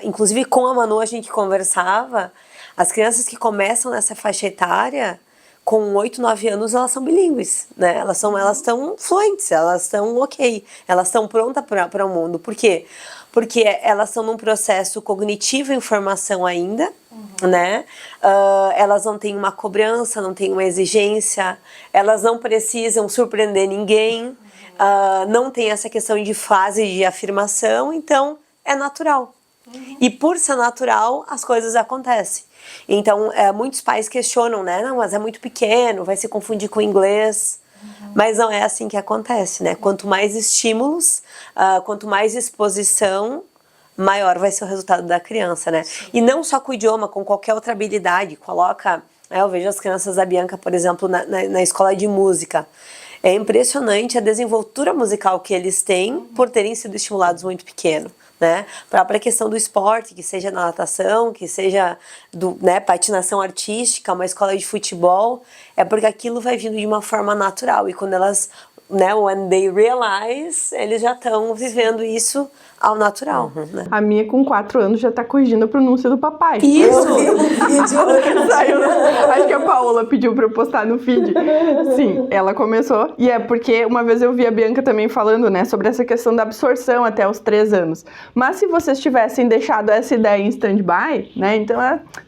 inclusive com a Manu a gente conversava, as crianças que começam nessa faixa etária, com 8, 9 anos, elas são bilíngues, né? Elas estão fluentes, elas estão ok, elas estão prontas para o mundo. Por quê? Porque elas estão num processo cognitivo em formação ainda, né? Elas não têm uma cobrança, não têm uma exigência, elas não precisam surpreender ninguém, não tem essa questão de fase de afirmação, então é natural. E por ser natural, as coisas acontecem. Então, muitos pais questionam, né? Não, mas é muito pequeno, vai se confundir com o inglês. Mas não é assim que acontece, né? Quanto mais estímulos, quanto mais exposição, maior vai ser o resultado da criança, né? E não só com o idioma, com qualquer outra habilidade. Eu vejo as crianças da Bianca, por exemplo, na escola de música. É impressionante a desenvoltura musical que eles têm por terem sido estimulados muito pequeno, né? A própria questão do esporte, que seja na natação, que seja patinação artística, uma escola de futebol, é porque aquilo vai vindo de uma forma natural. E quando elas, when they realize, eles já estão vivendo isso ao natural. Né? A minha, com 4 anos, já tá corrigindo a pronúncia do papai. Isso! Saiu, acho que a Paola pediu pra eu postar no feed. Sim, ela começou. E é porque uma vez eu vi a Bianca também falando, né, sobre essa questão da absorção até os 3 anos. Mas se vocês tivessem deixado essa ideia em stand-by, né, então,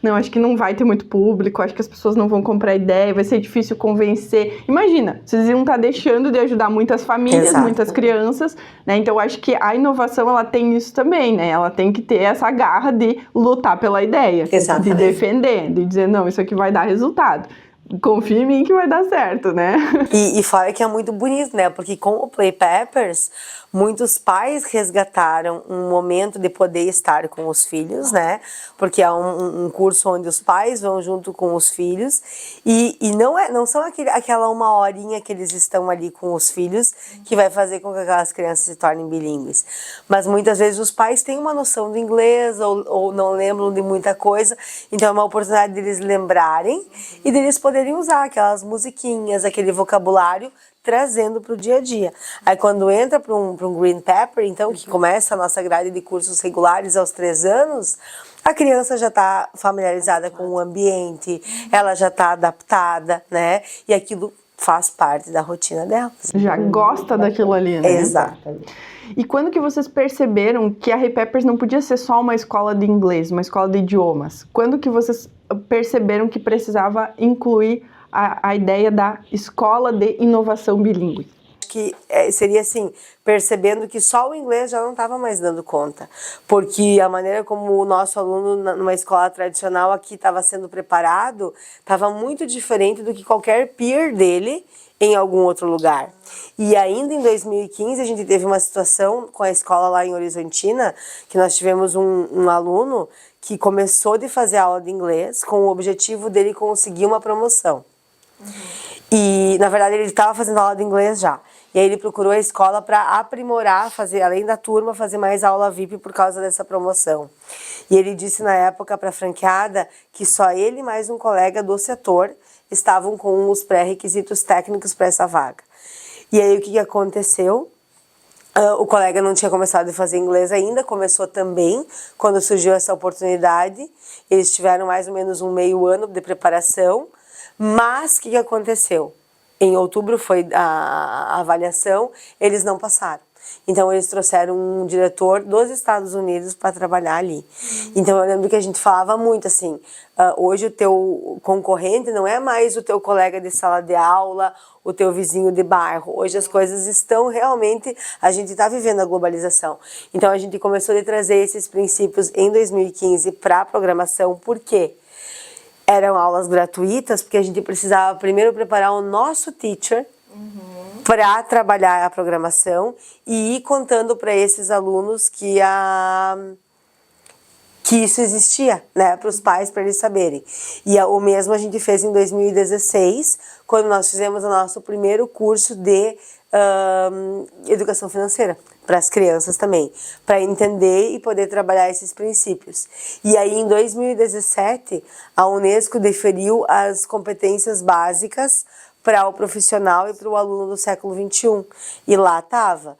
não, acho que não vai ter muito público, acho que as pessoas não vão comprar a ideia, vai ser difícil convencer. Imagina, vocês iam estar deixando de ajudar muitas famílias, Exato. Muitas crianças, né, então acho que a inovação, ela tem isso também, né? Ela tem que ter essa garra de lutar pela ideia, Exatamente. De defender, de dizer, não, isso aqui vai dar resultado. Confia em mim que vai dar certo, né? E fora que é muito bonito, né? Porque com o Play Peppers, muitos pais resgataram um momento de poder estar com os filhos, né? Porque é um curso onde os pais vão junto com os filhos e não são aquela 1 horinha que eles estão ali com os filhos que vai fazer com que aquelas crianças se tornem bilíngues. Mas muitas vezes os pais têm uma noção do inglês ou não lembram de muita coisa, então é uma oportunidade deles lembrarem e deles poderem usar aquelas musiquinhas, aquele vocabulário, trazendo para o dia a dia. Aí quando entra para um Green Pepper, então, que começa a nossa grade de cursos regulares aos 3 anos, a criança já está familiarizada com o ambiente, ela já está adaptada, né? E aquilo faz parte da rotina dela. Já gosta daquilo ali, né? Exato. E quando que vocês perceberam que a Hey Peppers não podia ser só uma escola de inglês, uma escola de idiomas? Quando que vocês perceberam que precisava incluir a ideia da escola de inovação bilíngue? Que seria assim, percebendo que só o inglês já não estava mais dando conta, porque a maneira como o nosso aluno numa escola tradicional aqui estava sendo preparado estava muito diferente do que qualquer peer dele em algum outro lugar. E ainda em 2015 a gente teve uma situação com a escola lá em Horizontina, que nós tivemos um aluno que começou de fazer aula de inglês com o objetivo dele conseguir uma promoção. E, na verdade, ele estava fazendo aula de inglês já. E aí ele procurou a escola para aprimorar, fazer, além da turma, fazer mais aula VIP por causa dessa promoção. E ele disse na época para a franqueada que só ele e mais um colega do setor estavam com os pré-requisitos técnicos para essa vaga. E aí o que aconteceu? O colega não tinha começado a fazer inglês ainda, começou também quando surgiu essa oportunidade. Eles tiveram mais ou menos um meio ano de preparação, mas o que aconteceu? Em outubro foi a avaliação, eles não passaram. Então eles trouxeram um diretor dos Estados Unidos para trabalhar ali. Então eu lembro que a gente falava muito assim, hoje o teu concorrente não é mais o teu colega de sala de aula, o teu vizinho de bairro. Hoje as coisas estão realmente, a gente está vivendo a globalização. Então a gente começou a trazer esses princípios em 2015 para a programação. Por quê? Eram aulas gratuitas, porque a gente precisava primeiro preparar o nosso teacher para trabalhar a programação e ir contando para esses alunos que isso existia, né, para os pais, para eles saberem. E o mesmo a gente fez em 2016, quando nós fizemos o nosso primeiro curso de educação financeira para as crianças também, para entender e poder trabalhar esses princípios. E aí em 2017 a Unesco definiu as competências básicas para o profissional e para o aluno do século XXI. E lá estava,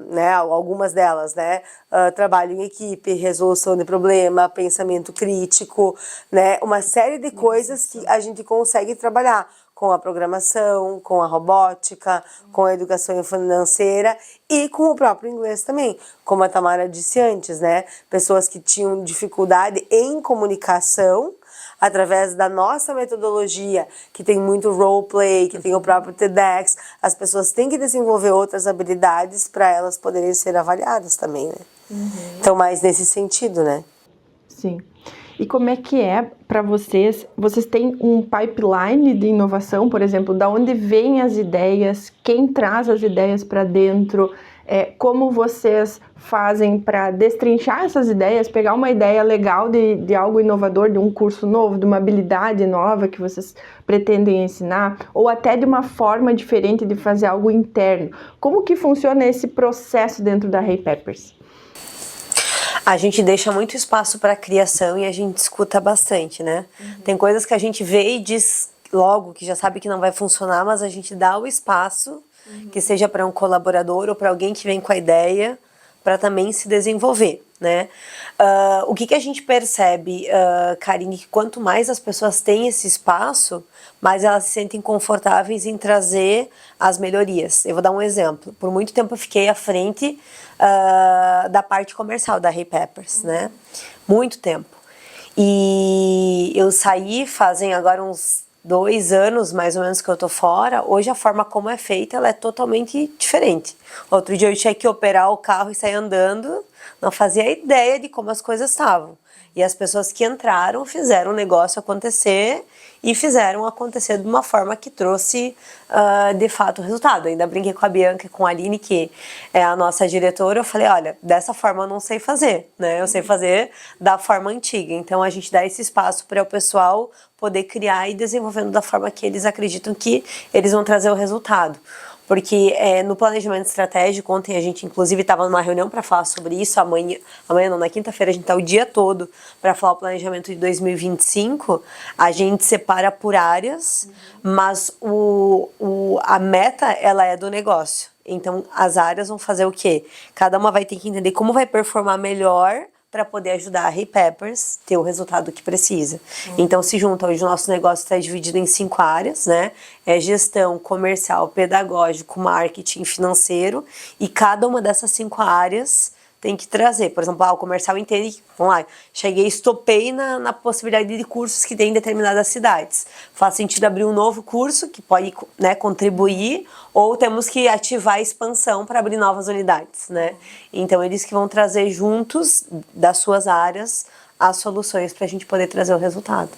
né, algumas delas, né, trabalho em equipe, resolução de problema, pensamento crítico, né, uma série de coisas que a gente consegue trabalhar com a programação, com a robótica, com a educação financeira e com o próprio inglês também, como a Tamara disse antes, né, pessoas que tinham dificuldade em comunicação, através da nossa metodologia, que tem muito roleplay, que tem o próprio TEDx, as pessoas têm que desenvolver outras habilidades para elas poderem ser avaliadas também, né? Então, mais nesse sentido, né? Sim. E como é que é para vocês? Vocês têm um pipeline de inovação, por exemplo, da onde vêm as ideias, quem traz as ideias para dentro, como vocês fazem para destrinchar essas ideias, pegar uma ideia legal de algo inovador, de um curso novo, de uma habilidade nova que vocês pretendem ensinar, ou até de uma forma diferente de fazer algo interno. Como que funciona esse processo dentro da Hey Peppers? A gente deixa muito espaço para a criação e a gente escuta bastante, né? Tem coisas que a gente vê e diz logo que já sabe que não vai funcionar, mas a gente dá o espaço, que seja para um colaborador ou para alguém que vem com a ideia, para também se desenvolver, né? O que a gente percebe, Karine, que quanto mais as pessoas têm esse espaço, mais elas se sentem confortáveis em trazer as melhorias. Eu vou dar um exemplo. Por muito tempo eu fiquei à frente da parte comercial da Hey Peppers, né? Muito tempo. E eu saí fazem agora uns 2 anos, mais ou menos, que eu tô fora. Hoje a forma como é feita, ela é totalmente diferente. Outro dia eu tinha que operar o carro e sair andando, não fazia ideia de como as coisas estavam. E as pessoas que entraram fizeram o negócio acontecer e fizeram acontecer de uma forma que trouxe, de fato, o resultado. Eu ainda brinquei com a Bianca e com a Aline, que é a nossa diretora, eu falei, olha, dessa forma eu não sei fazer, né? Eu sei fazer da forma antiga. Então, a gente dá esse espaço para o pessoal poder criar e desenvolvendo da forma que eles acreditam que eles vão trazer o resultado. Porque no planejamento estratégico, ontem a gente inclusive estava numa reunião para falar sobre isso, amanhã não, na quinta-feira a gente está o dia todo para falar o planejamento de 2025, a gente separa por áreas, mas a meta ela é do negócio. Então as áreas vão fazer o quê? Cada uma vai ter que entender como vai performar melhor para poder ajudar a Hey Peppers ter o resultado que precisa. Então se junta, hoje o nosso negócio está dividido em 5 áreas, né? Gestão, comercial, pedagógico, marketing, financeiro, e cada uma dessas 5 áreas tem que trazer. Por exemplo, o comercial entende que, vamos lá, estopei na possibilidade de cursos que tem em determinadas cidades. Faz sentido abrir um novo curso que pode, né, contribuir, ou temos que ativar a expansão para abrir novas unidades, né? Então, eles que vão trazer juntos, das suas áreas, as soluções para a gente poder trazer o resultado.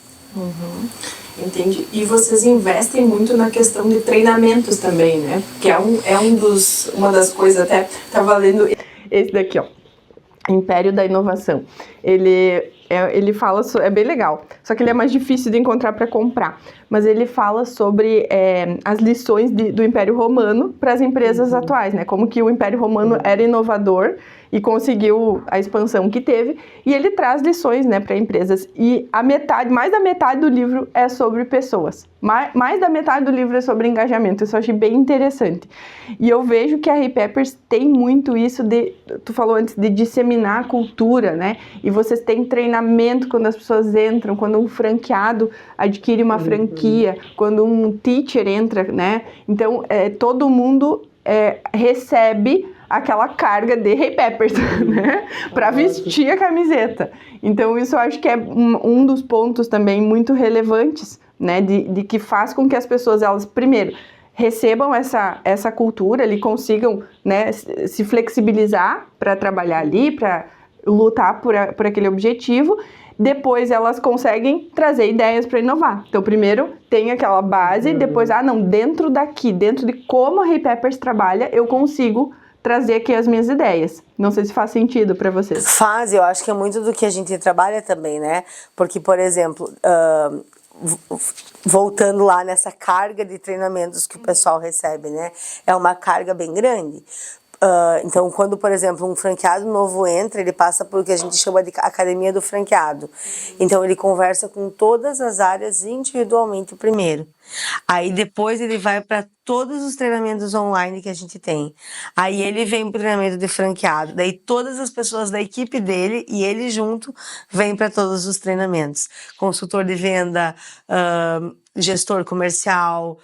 Entendi. E vocês investem muito na questão de treinamentos também, né? Que uma das coisas, até estava lendo esse daqui, ó, Império da Inovação. Ele fala, é bem legal, só que ele é mais difícil de encontrar para comprar, mas ele fala sobre as lições do Império Romano para as empresas atuais, né? Como que o Império Romano era inovador e conseguiu a expansão que teve, e ele traz lições, né, para empresas, e mais da metade do livro é sobre pessoas, mais da metade do livro é sobre engajamento. Isso eu achei bem interessante, e eu vejo que a Hey Peppers tem muito isso tu falou antes, de disseminar a cultura, né, e vocês têm treinamento quando as pessoas entram, quando um franqueado adquire uma franquia, quando um teacher entra, né, então todo mundo recebe aquela carga de Hey Peppers, né? Para vestir a camiseta. Então, isso eu acho que é um dos pontos também muito relevantes, né? De que faz com que as pessoas, elas, primeiro, recebam essa cultura, consigam, né, se flexibilizar para trabalhar ali, para lutar por aquele objetivo, depois elas conseguem trazer ideias para inovar. Então, primeiro tem aquela base, depois, dentro de como a Hey Peppers trabalha, eu consigo trazer aqui as minhas ideias. Não sei se faz sentido para vocês. Faz, eu acho que é muito do que a gente trabalha também, né? Porque, por exemplo, voltando lá nessa carga de treinamentos que o pessoal recebe, né? É uma carga bem grande. Então, quando, por exemplo, um franqueado novo entra, ele passa por o que a gente chama de academia do franqueado. Então, ele conversa com todas as áreas individualmente primeiro. Aí, depois, ele vai para todos os treinamentos online que a gente tem. Aí, ele vem para o treinamento de franqueado. Daí, todas as pessoas da equipe dele e ele junto vem para todos os treinamentos. Consultor de venda, gestor comercial,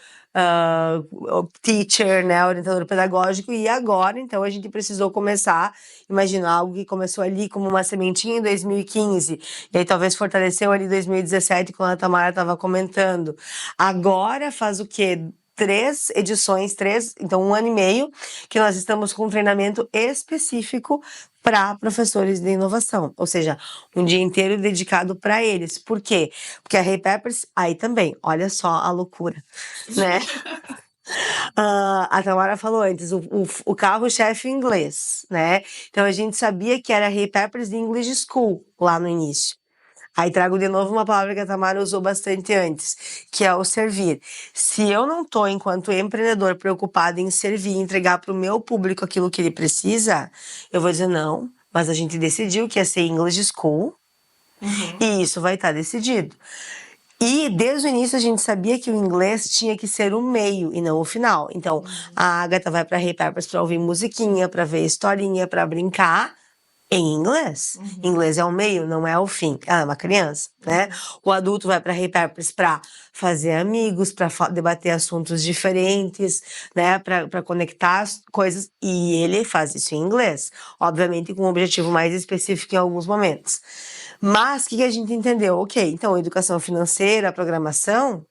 teacher, né, orientador pedagógico, e agora, então, a gente precisou começar, imagina, algo que começou ali como uma sementinha em 2015, e aí talvez fortaleceu ali em 2017, quando a Tamara estava comentando. Agora faz o quê? 3 edições, então 1 ano e meio, que nós estamos com um treinamento específico para professores de inovação, ou seja, um dia inteiro dedicado para eles. Por quê? Porque a Hey Peppers, aí também, olha só a loucura, né? A Tamara falou antes, o carro-chefe inglês, né? Então a gente sabia que era Hey Peppers English School lá no início. Aí trago de novo uma palavra que a Tamara usou bastante antes, que é o servir. Se eu não estou, enquanto empreendedor, preocupada em servir, entregar para o meu público aquilo que ele precisa, eu vou dizer não, mas a gente decidiu que ia ser English School, e isso vai estar decidido. E desde o início a gente sabia que o inglês tinha que ser o meio e não o final. Então, a Agatha vai para Hey Peppers para ouvir musiquinha, para ver historinha, para brincar, em inglês. Inglês é o meio, não é o fim. Ela é uma criança, né? O adulto vai para Hey Peppers para fazer amigos, para debater assuntos diferentes, né? Para conectar as coisas. E ele faz isso em inglês. Obviamente com um objetivo mais específico em alguns momentos. Mas o que a gente entendeu? Ok, então educação financeira, programação,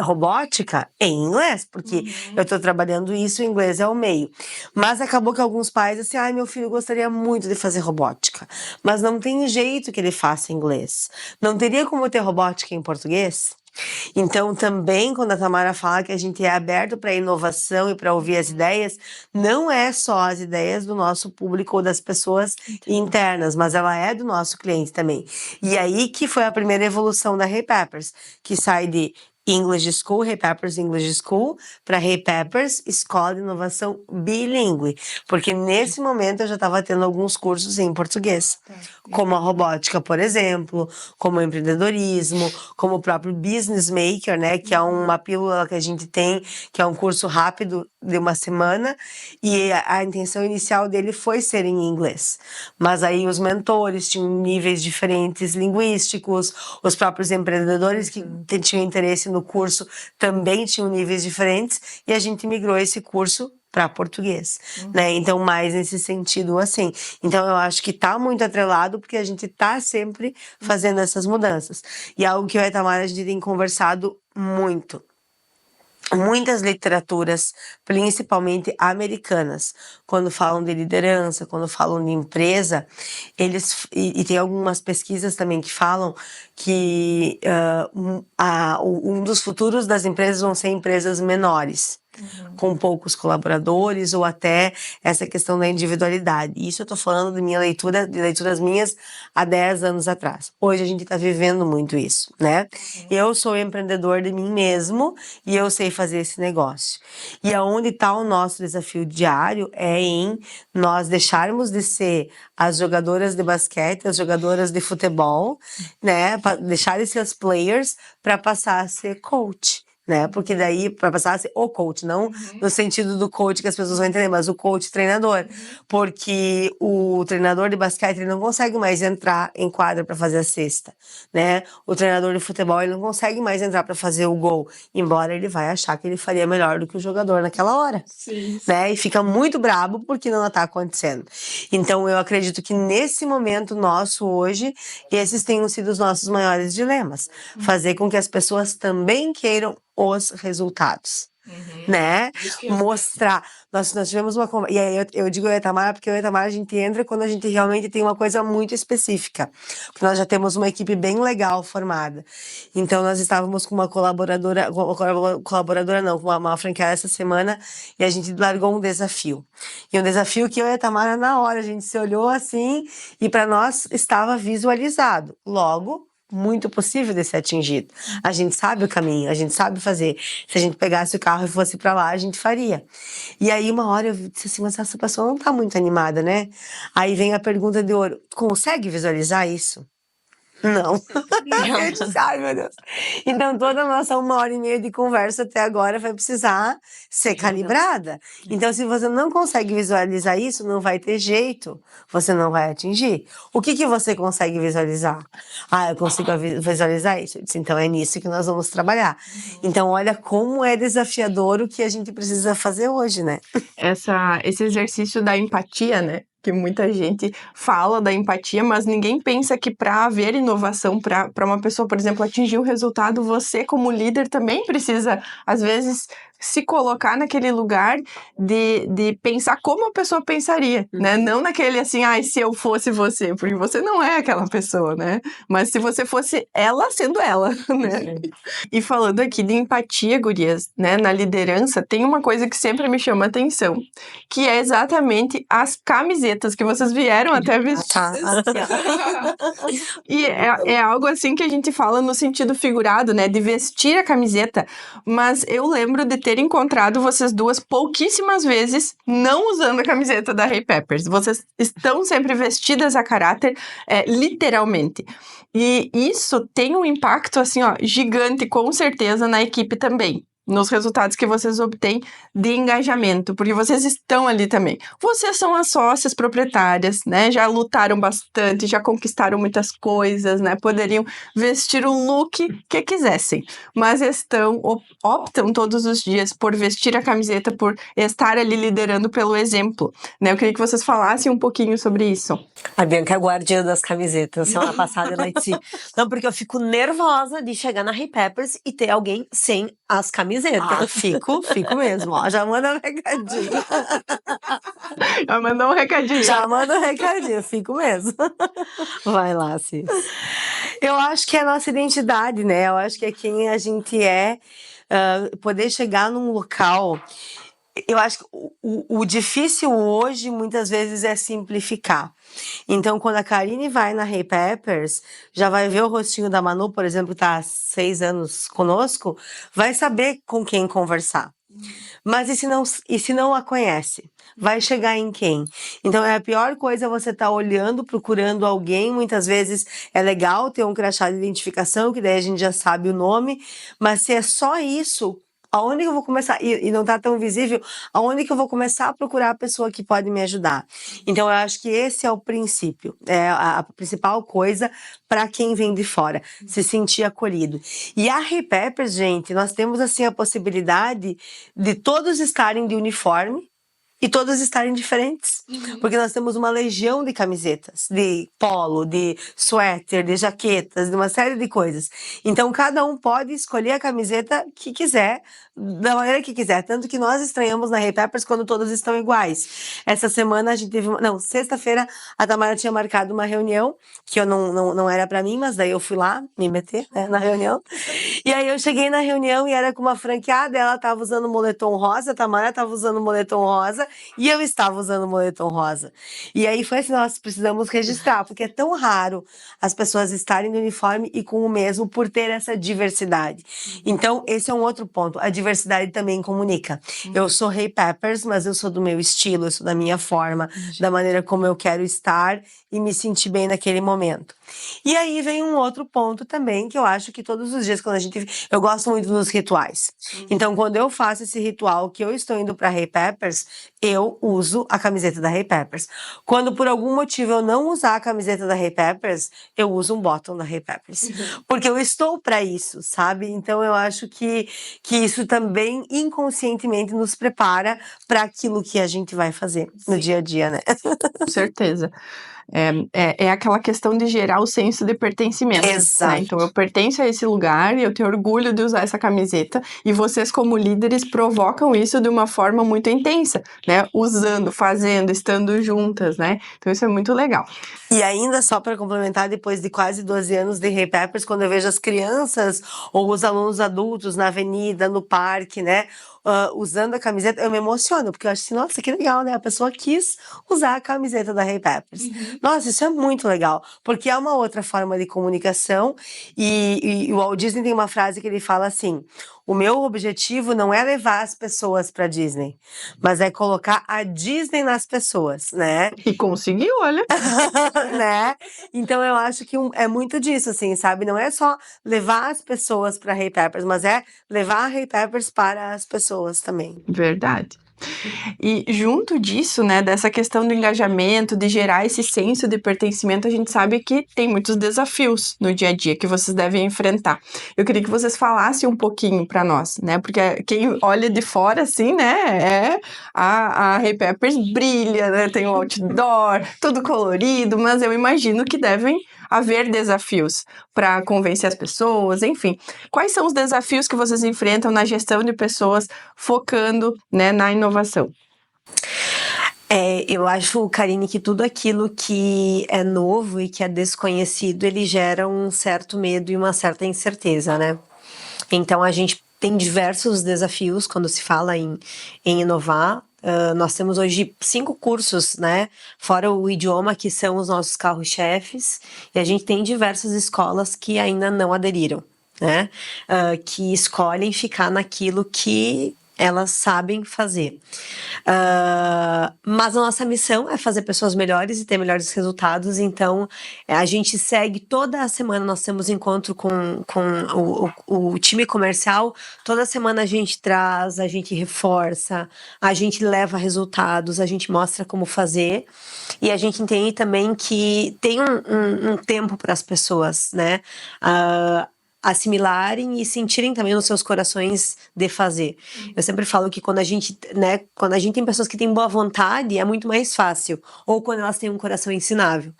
robótica em inglês, porque eu tô trabalhando isso, o inglês é o meio. Mas acabou que alguns pais, assim, meu filho gostaria muito de fazer robótica, mas não tem jeito que ele faça inglês. Não teria como ter robótica em português? Então, também, quando a Tamara fala que a gente é aberto para inovação e para ouvir as ideias, não é só as ideias do nosso público ou das pessoas internas, mas ela é do nosso cliente também. E aí que foi a primeira evolução da Hey Peppers, que sai de English School, Hey Peppers English School, para Hey Peppers Escola de Inovação Bilíngue. Porque nesse momento eu já estava tendo alguns cursos em português, como a robótica, por exemplo, como o empreendedorismo, como o próprio Business Maker, né, que é uma pílula que a gente tem, que é um curso rápido de uma semana, e a intenção inicial dele foi ser em inglês. Mas aí os mentores tinham níveis diferentes linguísticos, os próprios empreendedores que tinham interesse no curso também tinham níveis diferentes, e a gente migrou esse curso para português, né? Então, mais nesse sentido, assim. Então, eu acho que tá muito atrelado, porque a gente tá sempre fazendo essas mudanças. E algo que eu e a Tamara, a gente tem conversado muito. Muitas literaturas, principalmente americanas, quando falam de liderança, quando falam de empresa, e tem algumas pesquisas também que falam que um dos futuros das empresas vão ser empresas menores, com poucos colaboradores, ou até essa questão da individualidade. Isso eu tô falando de minha leitura, de leituras minhas há 10 anos atrás. Hoje a gente tá vivendo muito isso, né? Eu sou empreendedor de mim mesmo e eu sei fazer esse negócio. E aonde tá o nosso desafio diário é em nós deixarmos de ser as jogadoras de basquete, as jogadoras de futebol, né? Deixar de ser as players para passar a ser coach, né? Porque daí, para passar a ser o coach, não no sentido do coach que as pessoas vão entender, mas o coach treinador. Porque o treinador de basquete, ele não consegue mais entrar em quadra para fazer a cesta, né? O treinador de futebol, ele não consegue mais entrar para fazer o gol, embora ele vai achar que ele faria melhor do que o jogador naquela hora. Sim. Né? E fica muito brabo porque não está acontecendo. Então, eu acredito que nesse momento nosso hoje, esses tenham sido os nossos maiores dilemas. Fazer com que as pessoas também queiram os resultados, né? Mostrar. Nós tivemos uma conversa. E aí eu digo eu e a Tamara, porque eu e a Tamara a gente entra quando a gente realmente tem uma coisa muito específica. Porque nós já temos uma equipe bem legal formada. Então nós estávamos com uma colaboradora não, com uma franqueada essa semana, e a gente largou um desafio. E um desafio que eu e a Tamara, na hora, a gente se olhou assim, e para nós estava visualizado. Logo, muito possível de ser atingido. A gente sabe o caminho, a gente sabe fazer. Se a gente pegasse o carro e fosse pra lá, a gente faria. E aí, uma hora eu disse assim, mas essa pessoa não tá muito animada, né? Aí vem a pergunta de ouro, consegue visualizar isso? Não. Eu disse, ai, meu Deus. Então, toda a nossa 1h30 de conversa até agora vai precisar ser calibrada. Então, se você não consegue visualizar isso, não vai ter jeito. Você não vai atingir. O que você consegue visualizar? Ah, eu consigo visualizar isso. Eu disse, então, é nisso que nós vamos trabalhar. Então, olha como é desafiador o que a gente precisa fazer hoje, né? Esse exercício da empatia, né? Que muita gente fala da empatia, mas ninguém pensa que para haver inovação, para uma pessoa, por exemplo, atingir um resultado, você, como líder, também precisa, às vezes, se colocar naquele lugar de pensar como a pessoa pensaria, né? Não naquele assim, se eu fosse você, porque você não é aquela pessoa, né? Mas se você fosse ela sendo ela, né? E falando aqui de empatia, gurias, né? Na liderança, tem uma coisa que sempre me chama a atenção, que é exatamente as camisetas que vocês vieram até vestir. E é algo assim que a gente fala no sentido figurado, né? De vestir a camiseta. Mas eu lembro de ter encontrado vocês duas pouquíssimas vezes não usando a camiseta da Hey Peppers. Vocês estão sempre vestidas a caráter, literalmente. E isso tem um impacto, assim, gigante, com certeza, na equipe também. Nos resultados que vocês obtêm de engajamento, porque vocês estão ali também. Vocês são as sócias proprietárias, né? Já lutaram bastante, já conquistaram muitas coisas, né? Poderiam vestir o look que quisessem, mas optam todos os dias por vestir a camiseta, por estar ali liderando pelo exemplo, né? Eu queria que vocês falassem um pouquinho sobre isso. A Bianca é a guardiã das camisetas. Semana passada ela disse, não, porque eu fico nervosa de chegar na Hey Peppers e ter alguém sem as camisetas. Fico mesmo, ó. Já manda um recadinho. Já mandou um recadinho. Já manda um recadinho, fico mesmo. Vai lá, Cis. Eu acho que é a nossa identidade, né? Eu acho que é quem a gente é. Poder chegar num local. Eu acho que o difícil hoje, muitas vezes, é simplificar. Então, quando a Karine vai na Hey Peppers, já vai ver o rostinho da Manu, por exemplo, que tá há 6 anos conosco, vai saber com quem conversar. Mas e se não a conhece? Vai chegar em quem? Então, é a pior coisa você estar olhando, procurando alguém. Muitas vezes é legal ter um crachá de identificação, que daí a gente já sabe o nome, mas se é só isso, aonde que eu vou começar? E não tá tão visível, aonde que eu vou começar a procurar a pessoa que pode me ajudar? Então, eu acho que esse é o princípio, é a principal coisa para quem vem de fora, se sentir acolhido. E a Hey Peppers, gente, nós temos assim a possibilidade de todos estarem de uniforme, e todas estarem diferentes. Porque nós temos uma legião de camisetas, de polo, de suéter, de jaquetas, de uma série de coisas. Então, cada um pode escolher a camiseta que quiser, da maneira que quiser. Tanto que nós estranhamos na Hey Peppers quando todas estão iguais. Essa semana a gente teve sexta-feira a Tamara tinha marcado uma reunião, que eu não era pra mim, mas daí eu fui lá me meter, né, na reunião. E aí eu cheguei na reunião e era com uma franqueada, ela tava usando moletom rosa, a Tamara tava usando moletom rosa, e eu estava usando moletom rosa. E aí foi assim, nós precisamos registrar, porque é tão raro as pessoas estarem de uniforme e com o mesmo por ter essa diversidade. Então, esse é um outro ponto. A diversidade também comunica. Eu sou Hey Peppers, mas eu sou do meu estilo, eu sou da minha forma, da maneira como eu quero estar e me sentir bem naquele momento. E aí vem um outro ponto também, que eu acho que todos os dias, quando a gente... Eu gosto muito dos rituais. Então, quando eu faço esse ritual, que eu estou indo pra Hey Peppers, eu uso a camiseta da Hey Peppers. Quando por algum motivo eu não usar a camiseta da Hey Peppers, eu uso um bottom da Hey Peppers. Porque eu estou pra isso, sabe? Então, eu acho que isso também inconscientemente nos prepara para aquilo que a gente vai fazer no dia a dia, né? Com certeza. É aquela questão de gerar o senso de pertencimento. Exato. Né? Então, eu pertenço a esse lugar e eu tenho orgulho de usar essa camiseta, e vocês, como líderes, provocam isso de uma forma muito intensa, né? Usando, fazendo, estando juntas, né? Então, isso é muito legal. E ainda só para complementar, depois de quase 12 anos de Hey Peppers, quando eu vejo as crianças ou os alunos adultos na avenida, no parque, né, usando a camiseta, eu me emociono, porque eu acho assim, nossa, que legal, né? A pessoa quis usar a camiseta da Hey Peppers. Nossa, isso é muito legal, porque é uma outra forma de comunicação, e o Walt Disney tem uma frase que ele fala assim: o meu objetivo não é levar as pessoas para Disney, mas é colocar a Disney nas pessoas, né? E conseguiu, olha. Né? Então eu acho que é muito disso, assim, sabe? Não é só levar as pessoas para Hey Peppers, mas é levar a Hey Peppers para as pessoas também. Verdade. E junto disso, né, dessa questão do engajamento, de gerar esse senso de pertencimento, a gente sabe que tem muitos desafios no dia a dia que vocês devem enfrentar. Eu queria que vocês falassem um pouquinho para nós, né, porque quem olha de fora, assim, né, a Hey Peppers brilha, né, tem o outdoor, tudo colorido, mas eu imagino que devem haver desafios para convencer as pessoas, enfim. Quais são os desafios que vocês enfrentam na gestão de pessoas focando, né, na inovação? Eu acho, Karine, que tudo aquilo que é novo e que é desconhecido, ele gera um certo medo e uma certa incerteza, né? Então, a gente tem diversos desafios quando se fala em inovar. Nós temos hoje 5 cursos, né? Fora o idioma, que são os nossos carros-chefes. E a gente tem diversas escolas que ainda não aderiram, né? Que escolhem ficar naquilo que elas sabem fazer. Mas a nossa missão é fazer pessoas melhores e ter melhores resultados. Então, a gente segue toda a semana, nós temos encontro com o time comercial. Toda semana a gente traz, a gente reforça, a gente leva resultados, a gente mostra como fazer. E a gente entende também que tem um tempo para as pessoas, né? Assimilarem e sentirem também nos seus corações de fazer. Eu sempre falo que quando a gente tem pessoas que têm boa vontade, é muito mais fácil, ou quando elas têm um coração ensinável.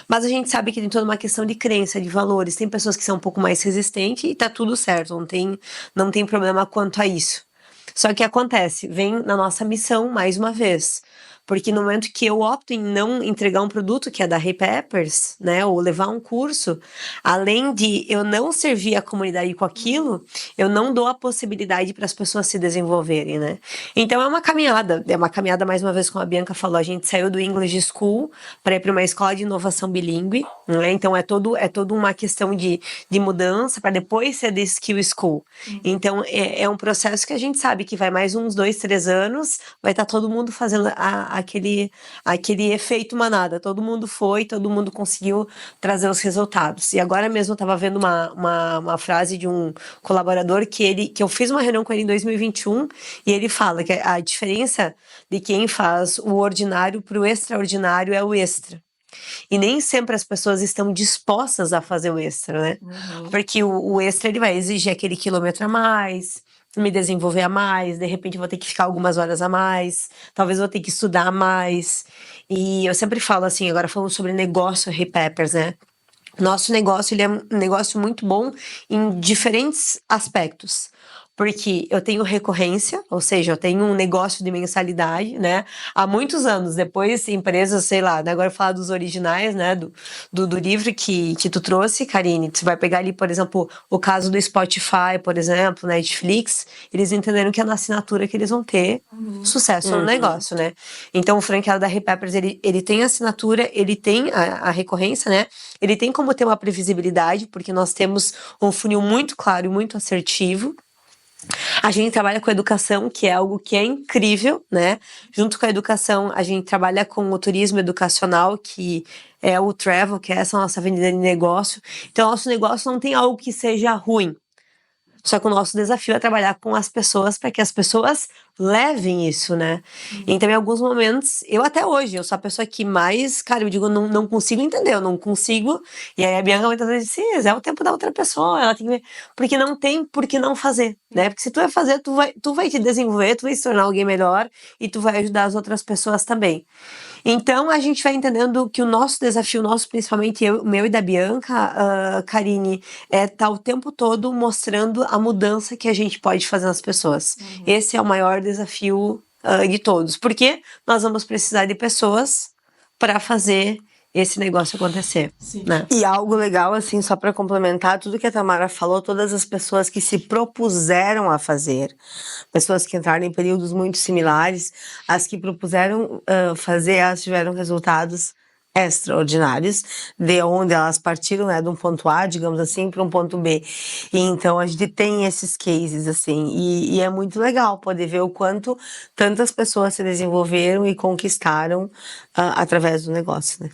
Mas a gente sabe que tem toda uma questão de crença, de valores. Tem pessoas que são um pouco mais resistentes e tá tudo certo, não tem problema quanto a isso. Só que acontece, vem na nossa missão mais uma vez. Porque no momento que eu opto em não entregar um produto que é da Hey Peppers, né, ou levar um curso, além de eu não servir a comunidade com aquilo, eu não dou a possibilidade para as pessoas se desenvolverem, né? Então é uma caminhada mais uma vez, como a Bianca falou, a gente saiu do English School para ir para uma escola de inovação bilíngue, né? Então é toda uma questão de mudança para depois ser de Skill School. Então é um processo que a gente sabe que vai mais uns 2, 3 anos, vai estar todo mundo fazendo aquele efeito manada, todo mundo conseguiu trazer os resultados. E agora mesmo eu estava vendo uma frase de um colaborador que eu fiz uma reunião com ele em 2021, e ele fala que a diferença de quem faz o ordinário para o extraordinário é o extra. E nem sempre as pessoas estão dispostas a fazer o extra, né? Porque o extra, ele vai exigir aquele quilômetro a mais, me desenvolver a mais, de repente eu vou ter que ficar algumas horas a mais, talvez eu vou ter que estudar mais. E eu sempre falo assim, agora falando sobre negócio Hey Peppers, né? Nosso negócio, ele é um negócio muito bom em diferentes aspectos. Porque eu tenho recorrência, ou seja, eu tenho um negócio de mensalidade, né? Há muitos anos, depois empresas, sei lá, né? Agora eu vou falar dos originais, né? Do livro que tu trouxe, Karine. Você vai pegar ali, por exemplo, o caso do Spotify, por exemplo, Netflix, eles entenderam que é na assinatura que eles vão ter sucesso no negócio, né? Então o franqueado da Hey Peppers, ele tem assinatura, ele tem a recorrência, né? Ele tem como ter uma previsibilidade, porque nós temos um funil muito claro e muito assertivo. A gente trabalha com educação, que é algo que é incrível, né? Junto com a educação, a gente trabalha com o turismo educacional, que é o travel, que é essa nossa avenida de negócio. Então, nosso negócio não tem algo que seja ruim. Só que o nosso desafio é trabalhar com as pessoas para que as pessoas levem isso, né? Então, em alguns momentos, eu até hoje, eu sou a pessoa que mais, cara, eu digo, não consigo entender, eu não consigo. E aí a Bianca muitas vezes diz, sim, é o tempo da outra pessoa, ela tem que ver. Porque não tem por que não fazer, né? Porque se tu vai fazer, tu vai te desenvolver, tu vai se tornar alguém melhor e tu vai ajudar as outras pessoas também. Então, a gente vai entendendo que o nosso desafio, principalmente o meu e da Bianca, Karine, é estar o tempo todo mostrando a mudança que a gente pode fazer nas pessoas. Esse é o maior desafio de todos, porque nós vamos precisar de pessoas para fazer esse negócio acontecer. Né? E algo legal, assim, só para complementar tudo que a Tamara falou, todas as pessoas que se propuseram a fazer, pessoas que entraram em períodos muito similares, as que propuseram fazer, elas tiveram resultados extraordinários, de onde elas partiram, né, de um ponto A, digamos assim, para um ponto B. E então a gente tem esses cases, assim, e é muito legal poder ver o quanto tantas pessoas se desenvolveram e conquistaram através do negócio, né?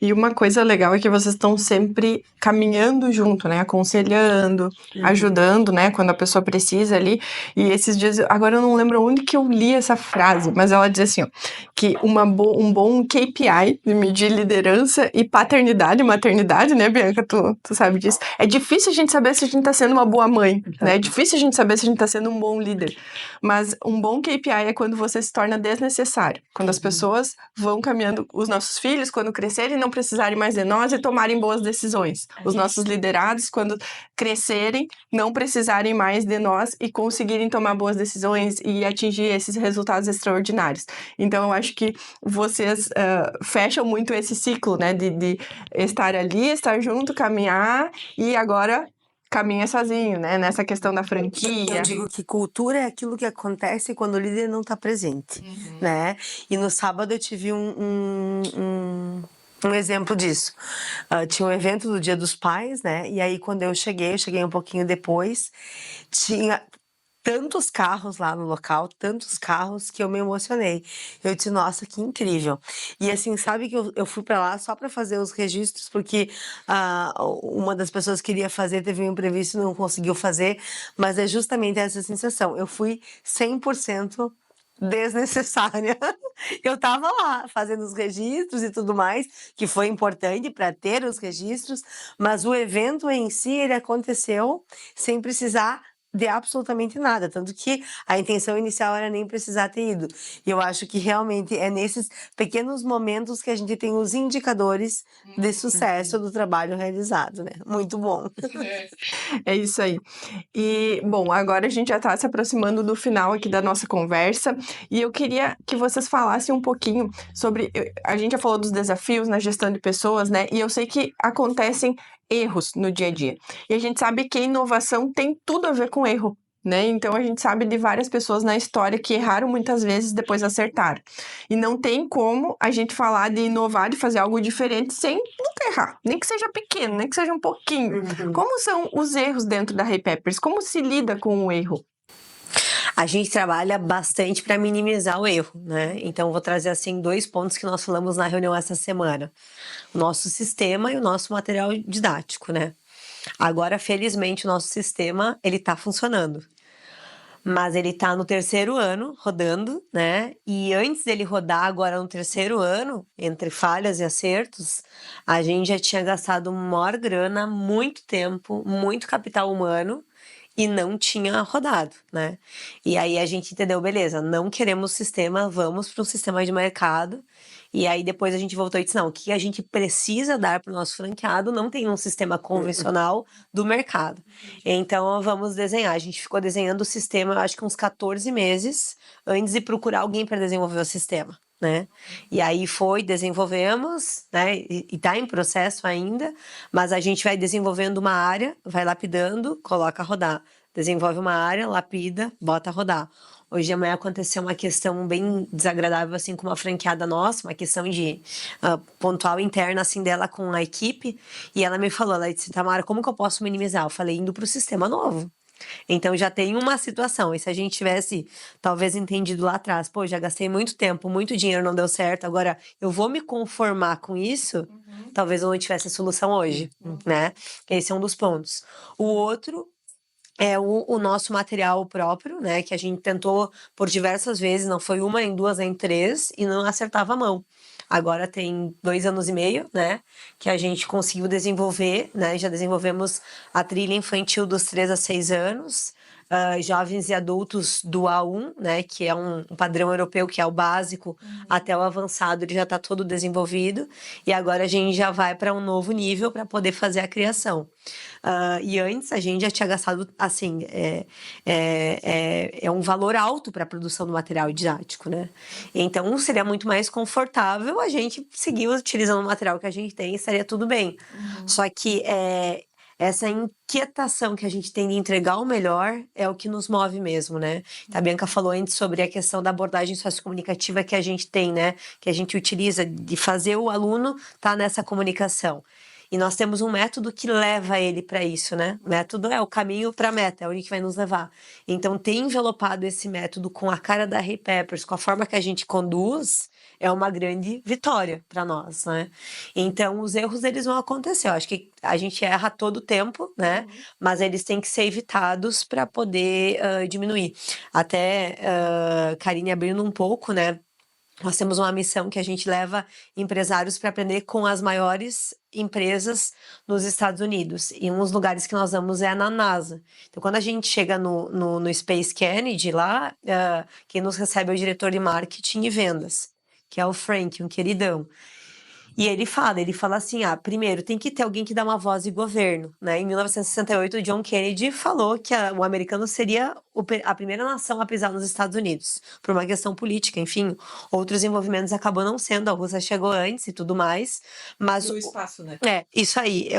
E uma coisa legal é que vocês estão sempre caminhando junto, né? Aconselhando, ajudando, né? Quando a pessoa precisa ali. E esses dias, agora eu não lembro onde que eu li essa frase, mas ela diz assim, ó, que um bom KPI de medir liderança e paternidade, maternidade, né, Bianca? Tu sabe disso. É difícil a gente saber se a gente tá sendo uma boa mãe, né? É difícil a gente saber se a gente tá sendo um bom líder. Mas um bom KPI é quando você se torna desnecessário. Quando as pessoas vão caminhando, os nossos filhos, quando crescerem, não precisarem mais de nós e tomarem boas decisões. Os nossos liderados, quando crescerem, não precisarem mais de nós e conseguirem tomar boas decisões e atingir esses resultados extraordinários. Então, eu acho que vocês fecham muito esse ciclo, né? De estar ali, estar junto, caminhar e agora caminha sozinho, né? Nessa questão da franquia. Eu digo que cultura é aquilo que acontece quando o líder não está presente, né? E no sábado eu tive um exemplo disso. Tinha um evento do Dia dos Pais, né? E aí quando eu cheguei um pouquinho depois, tinha tantos carros lá no local, tantos carros que eu me emocionei. Eu disse, nossa, que incrível. E assim, sabe que eu fui para lá só para fazer os registros, porque uma das pessoas que queria fazer teve um imprevisto e não conseguiu fazer, mas é justamente essa sensação. Eu fui 100% desnecessária. Eu tava lá fazendo os registros e tudo mais, que foi importante para ter os registros, mas o evento em si, ele aconteceu sem precisar de absolutamente nada, tanto que a intenção inicial era nem precisar ter ido. E eu acho que realmente é nesses pequenos momentos que a gente tem os indicadores de sucesso do trabalho realizado, né? Muito bom. É isso aí. E, bom, agora a gente já está se aproximando do final aqui da nossa conversa e eu queria que vocês falassem um pouquinho sobre. A gente já falou dos desafios na gestão de pessoas, né? E eu sei que acontecem erros no dia a dia. E a gente sabe que a inovação tem tudo a ver com erro. Né? Então a gente sabe de várias pessoas na história que erraram muitas vezes e depois acertaram. E não tem como a gente falar de inovar, de fazer algo diferente sem nunca errar. Nem que seja pequeno, nem que seja um pouquinho. Como são os erros dentro da Hey Peppers? Como se lida com o erro? A gente trabalha bastante para minimizar o erro, né? Então, vou trazer assim 2 pontos que nós falamos na reunião essa semana: o nosso sistema e o nosso material didático, né? Agora, felizmente, o nosso sistema ele está funcionando. Mas ele tá no 3º ano rodando, né? E antes dele rodar, agora no 3º ano, entre falhas e acertos, a gente já tinha gastado maior grana, muito tempo, muito capital humano e não tinha rodado, né? E aí a gente entendeu, beleza, não queremos sistema, vamos para um sistema de mercado. E aí depois a gente voltou e disse, não, o que a gente precisa dar para o nosso franqueado não tem um sistema convencional do mercado. Então vamos desenhar. A gente ficou desenhando o sistema, acho que uns 14 meses, antes de procurar alguém para desenvolver o sistema, né? E aí desenvolvemos, né? E tá em processo ainda, mas a gente vai desenvolvendo uma área, vai lapidando, coloca a rodar. Desenvolve uma área, lapida, bota a rodar. Hoje de manhã aconteceu uma questão bem desagradável, assim, com uma franqueada nossa, uma questão de pontual interna, assim, dela com a equipe. E ela me falou, ela disse, Tamara, como que eu posso minimizar? Eu falei, indo para o sistema novo. Então, já tem uma situação. E se a gente tivesse, talvez, entendido lá atrás, pô, já gastei muito tempo, muito dinheiro, não deu certo, agora eu vou me conformar com isso, talvez eu não tivesse a solução hoje, né? Esse é um dos pontos. O outro é o nosso material próprio, né? Que a gente tentou por diversas vezes, não foi uma, nem duas, nem 3, e não acertava a mão. Agora tem 2 anos e meio, né? Que a gente conseguiu desenvolver, né? Já desenvolvemos a trilha infantil dos 3 a 6 anos. jovens e adultos do A1, né, que é um padrão europeu, que é o básico, até o avançado, ele já está todo desenvolvido, e agora a gente já vai para um novo nível para poder fazer a criação. E antes a gente já tinha gastado, assim, é um valor alto para a produção do material didático, né? Então seria muito mais confortável a gente seguir utilizando o material que a gente tem e estaria tudo bem. Só que essa inquietação que a gente tem de entregar o melhor é o que nos move mesmo, né? A Bianca falou antes sobre a questão da abordagem sociocomunicativa que a gente tem, né? Que a gente utiliza de fazer o aluno estar nessa comunicação. E nós temos um método que leva ele para isso, né? O método é o caminho para a meta, é onde que vai nos levar. Então, ter envelopado esse método com a cara da Hey Peppers, com a forma que a gente conduz, é uma grande vitória para nós, né? Então, os erros, eles vão acontecer. Eu acho que a gente erra todo o tempo, né? Mas eles têm que ser evitados para poder diminuir. Até, Karine, abrindo um pouco, né? Nós temos uma missão que a gente leva empresários para aprender com as maiores empresas nos Estados Unidos. E um dos lugares que nós vamos é na NASA. Então, quando a gente chega no Space Kennedy, lá, quem nos recebe é o diretor de marketing e vendas, que é o Frank, um queridão. E ele fala assim, primeiro, tem que ter alguém que dá uma voz de governo, né? Em 1968, o John Kennedy falou que o americano seria a primeira nação a pisar nos Estados Unidos, por uma questão política, enfim, outros envolvimentos acabou não sendo, a Rússia chegou antes e tudo mais, mas... O espaço, né? Isso aí,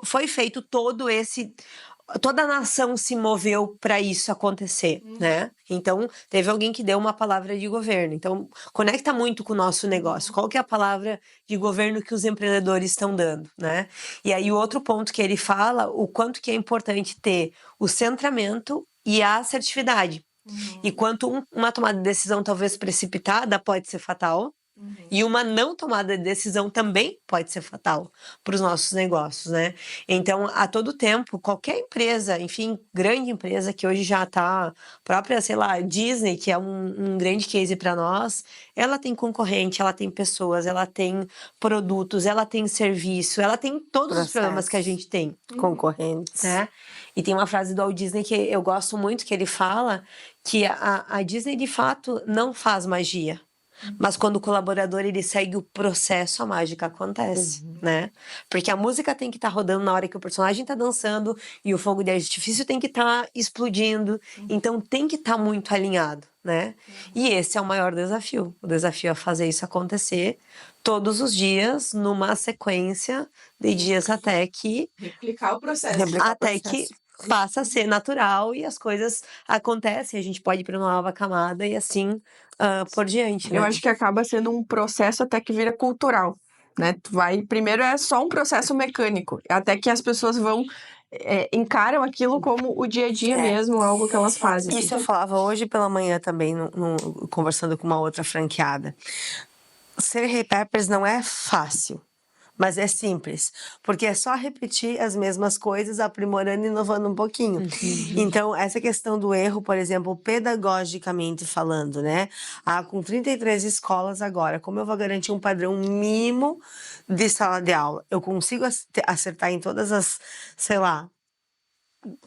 foi feito toda a nação se moveu para isso acontecer, né? Então, teve alguém que deu uma palavra de governo. Então, conecta muito com o nosso negócio. Qual que é a palavra de governo que os empreendedores estão dando, né? E aí, o outro ponto que ele fala, o quanto que é importante ter o centramento e a assertividade. E quanto uma tomada de decisão talvez precipitada pode ser fatal, e uma não tomada de decisão também pode ser fatal para os nossos negócios, né? Então, a todo tempo, qualquer empresa, enfim, grande empresa que hoje já está, própria, sei lá, Disney, que é um grande case para nós, ela tem concorrente, ela tem pessoas, ela tem produtos, ela tem serviço, ela tem todos os problemas que a gente tem. Concorrentes. Né? E tem uma frase do Walt Disney que eu gosto muito, que ele fala que a Disney, de fato, não faz magia. Mas quando o colaborador ele segue o processo, a mágica acontece, né? Porque a música tem que estar rodando na hora que o personagem está dançando e o fogo de artifício tem que estar explodindo. Então tem que estar muito alinhado, né? E esse é o maior desafio. O desafio é fazer isso acontecer todos os dias, numa sequência de dias até que... Replicar o processo. Que passa a ser natural e as coisas acontecem, a gente pode ir para uma nova camada e assim por diante, né? Eu acho que acaba sendo um processo até que vira cultural, né? Primeiro é só um processo mecânico, até que as pessoas encaram aquilo como o dia a dia mesmo, algo que elas fazem. Isso eu falava hoje pela manhã também, conversando com uma outra franqueada. Ser Hey Peppers não é fácil. Mas é simples, porque é só repetir as mesmas coisas, aprimorando e inovando um pouquinho. Então, essa questão do erro, por exemplo, pedagogicamente falando, né? Com 33 escolas agora, como eu vou garantir um padrão mínimo de sala de aula? Eu consigo acertar em todas as, sei lá,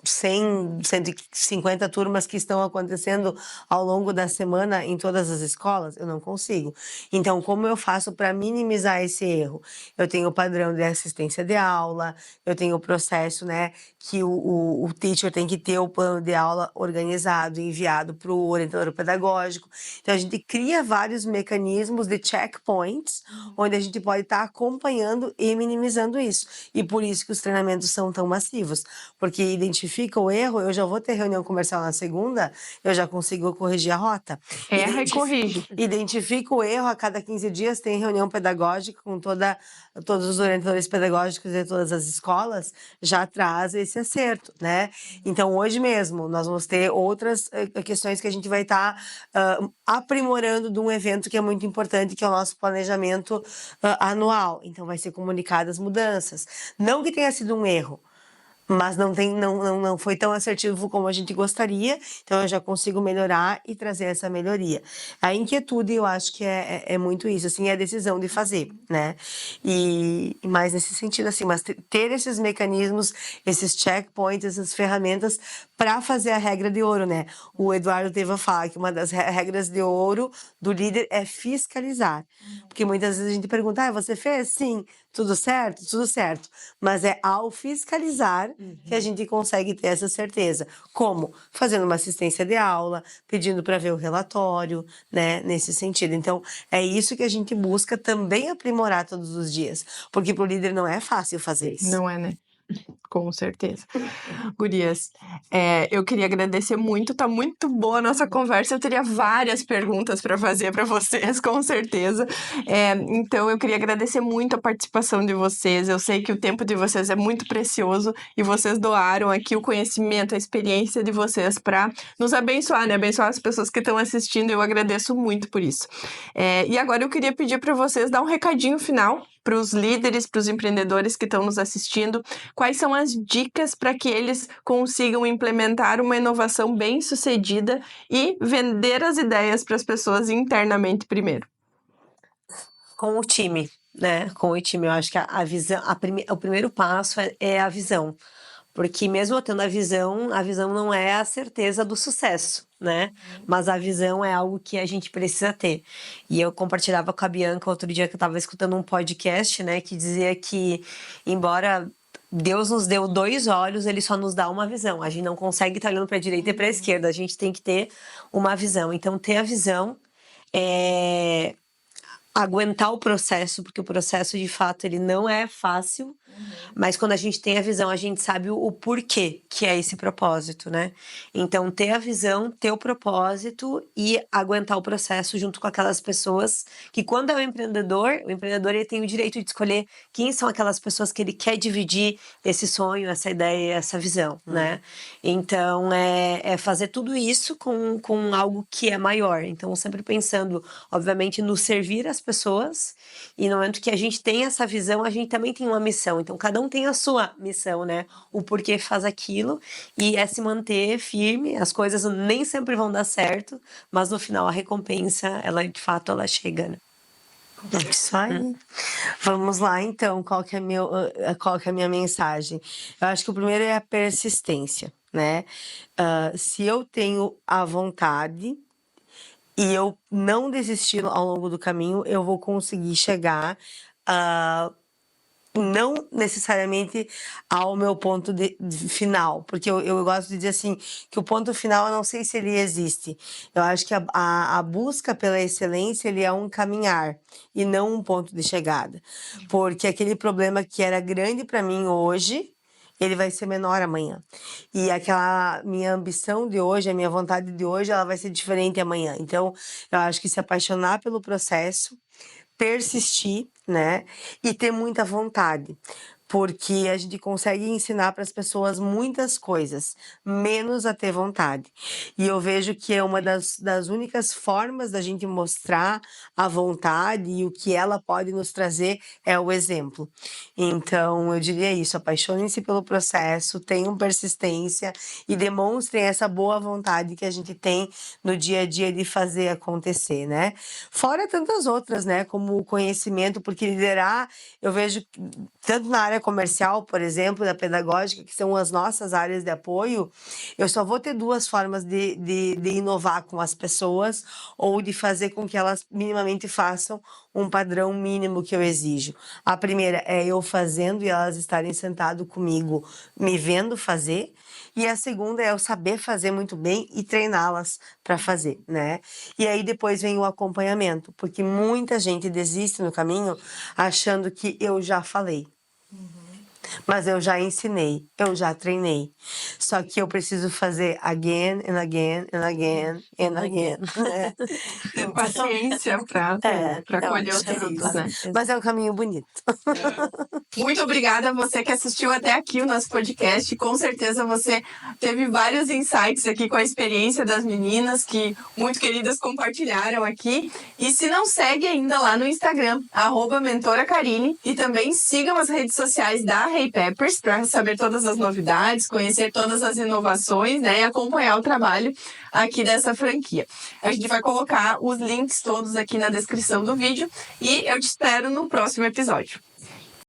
100, 150 turmas que estão acontecendo ao longo da semana em todas as escolas? Eu não consigo. Então, como eu faço para minimizar esse erro? Eu tenho o padrão de assistência de aula, eu tenho o processo, né, que o teacher tem que ter o plano de aula organizado e enviado para o orientador pedagógico. Então, a gente cria vários mecanismos de checkpoints, onde a gente pode estar acompanhando e minimizando isso. E por isso que os treinamentos são tão massivos, porque identifica o erro, eu já vou ter reunião comercial na segunda, eu já consigo corrigir a rota. Erra e corrige. Identifica o erro, a cada 15 dias tem reunião pedagógica com todos os orientadores pedagógicos de todas as escolas, já traz esse acerto, né? Então, hoje mesmo, nós vamos ter outras questões que a gente vai estar aprimorando de um evento que é muito importante, que é o nosso planejamento anual. Então, vai ser comunicadas mudanças. Não que tenha sido um erro, mas não foi tão assertivo como a gente gostaria, então eu já consigo melhorar e trazer essa melhoria. A inquietude, eu acho que é muito isso, assim, é a decisão de fazer, né? E mais nesse sentido, assim, mas ter esses mecanismos, esses checkpoints, essas ferramentas para fazer a regra de ouro, né? O Eduardo teve a falar que uma das regras de ouro do líder é fiscalizar. Porque muitas vezes a gente pergunta, você fez? Sim. Tudo certo? Tudo certo. Mas é ao fiscalizar que a gente consegue ter essa certeza. Como? Fazendo uma assistência de aula, pedindo para ver o relatório, né? Nesse sentido. Então, é isso que a gente busca também aprimorar todos os dias. Porque para o líder não é fácil fazer isso. Não é, né? Com certeza. Gurias, eu queria agradecer muito, tá muito boa a nossa conversa. Eu teria várias perguntas para fazer para vocês, com certeza. Então, eu queria agradecer muito a participação de vocês. Eu sei que o tempo de vocês é muito precioso e vocês doaram aqui o conhecimento, a experiência de vocês para nos abençoar, né? Abençoar as pessoas que estão assistindo. Eu agradeço muito por isso. E agora eu queria pedir para vocês dar um recadinho final para os líderes, para os empreendedores que estão nos assistindo. Quais são as dicas para que eles consigam implementar uma inovação bem-sucedida e vender as ideias para as pessoas internamente primeiro? Com o time, né? Com o time, eu acho que a visão, o primeiro passo é a visão. Porque mesmo eu tendo a visão não é a certeza do sucesso, né? Mas a visão é algo que a gente precisa ter. E eu compartilhava com a Bianca outro dia que eu estava escutando um podcast, né? Que dizia que, embora Deus nos deu 2 olhos, Ele só nos dá uma visão. A gente não consegue estar olhando para a direita e para a esquerda. A gente tem que ter uma visão. Então, ter a visão é aguentar o processo, porque o processo, de fato, ele não é fácil, mas quando a gente tem a visão, a gente sabe o porquê que é esse propósito, né? Então, ter a visão, ter o propósito e aguentar o processo junto com aquelas pessoas que, quando é o empreendedor ele tem o direito de escolher quem são aquelas pessoas que ele quer dividir esse sonho, essa ideia, essa visão, né? Então, é fazer tudo isso com algo que é maior. Então, sempre pensando, obviamente, no servir as pessoas, e no momento que a gente tem essa visão, a gente também tem uma missão. Então, cada um tem a sua missão, né? O porquê faz aquilo, e é se manter firme. As coisas nem sempre vão dar certo, mas no final a recompensa, ela de fato, ela chega, né? Isso aí. Vamos lá, então. Qual que é a minha mensagem? Eu acho que o primeiro é a persistência, né? Se eu tenho a vontade e eu não desistir ao longo do caminho, eu vou conseguir chegar não necessariamente ao meu ponto final, porque eu gosto de dizer assim, que o ponto final eu não sei se ele existe. Eu acho que a busca pela excelência, ele é um caminhar e não um ponto de chegada, porque aquele problema que era grande para mim hoje, ele vai ser menor amanhã. E aquela minha ambição de hoje, a minha vontade de hoje, ela vai ser diferente amanhã. Então, eu acho que se apaixonar pelo processo, persistir, né? E ter muita vontade. Porque a gente consegue ensinar para as pessoas muitas coisas, menos a ter vontade. E eu vejo que é uma das únicas formas da gente mostrar a vontade e o que ela pode nos trazer é o exemplo. Então, eu diria isso, apaixonem-se pelo processo, tenham persistência e demonstrem essa boa vontade que a gente tem no dia a dia de fazer acontecer, né? Fora tantas outras, né? Como o conhecimento, porque liderar, eu vejo tanto na área comercial, por exemplo, da pedagógica, que são as nossas áreas de apoio, eu só vou ter 2 formas de inovar com as pessoas ou de fazer com que elas minimamente façam um padrão mínimo que eu exijo. A primeira é eu fazendo e elas estarem sentado comigo, me vendo fazer. E a segunda é eu saber fazer muito bem e treiná-las para fazer, né? E aí depois vem o acompanhamento, porque muita gente desiste no caminho achando que eu já falei. Mas eu já ensinei, eu já treinei. Só que eu preciso fazer again and again and again and again. Né? Ter paciência para colher os frutos, né? Mas é um caminho bonito. Muito obrigada a você que assistiu até aqui o nosso podcast. Com certeza você teve vários insights aqui com a experiência das meninas que muito queridas compartilharam aqui. E se não segue ainda lá no Instagram, @mentorakarine, e também sigam as redes sociais da Hey Peppers para saber todas as novidades, conhecer todas as inovações, né, e acompanhar o trabalho aqui dessa franquia. A gente vai colocar os links todos aqui na descrição do vídeo e eu te espero no próximo episódio.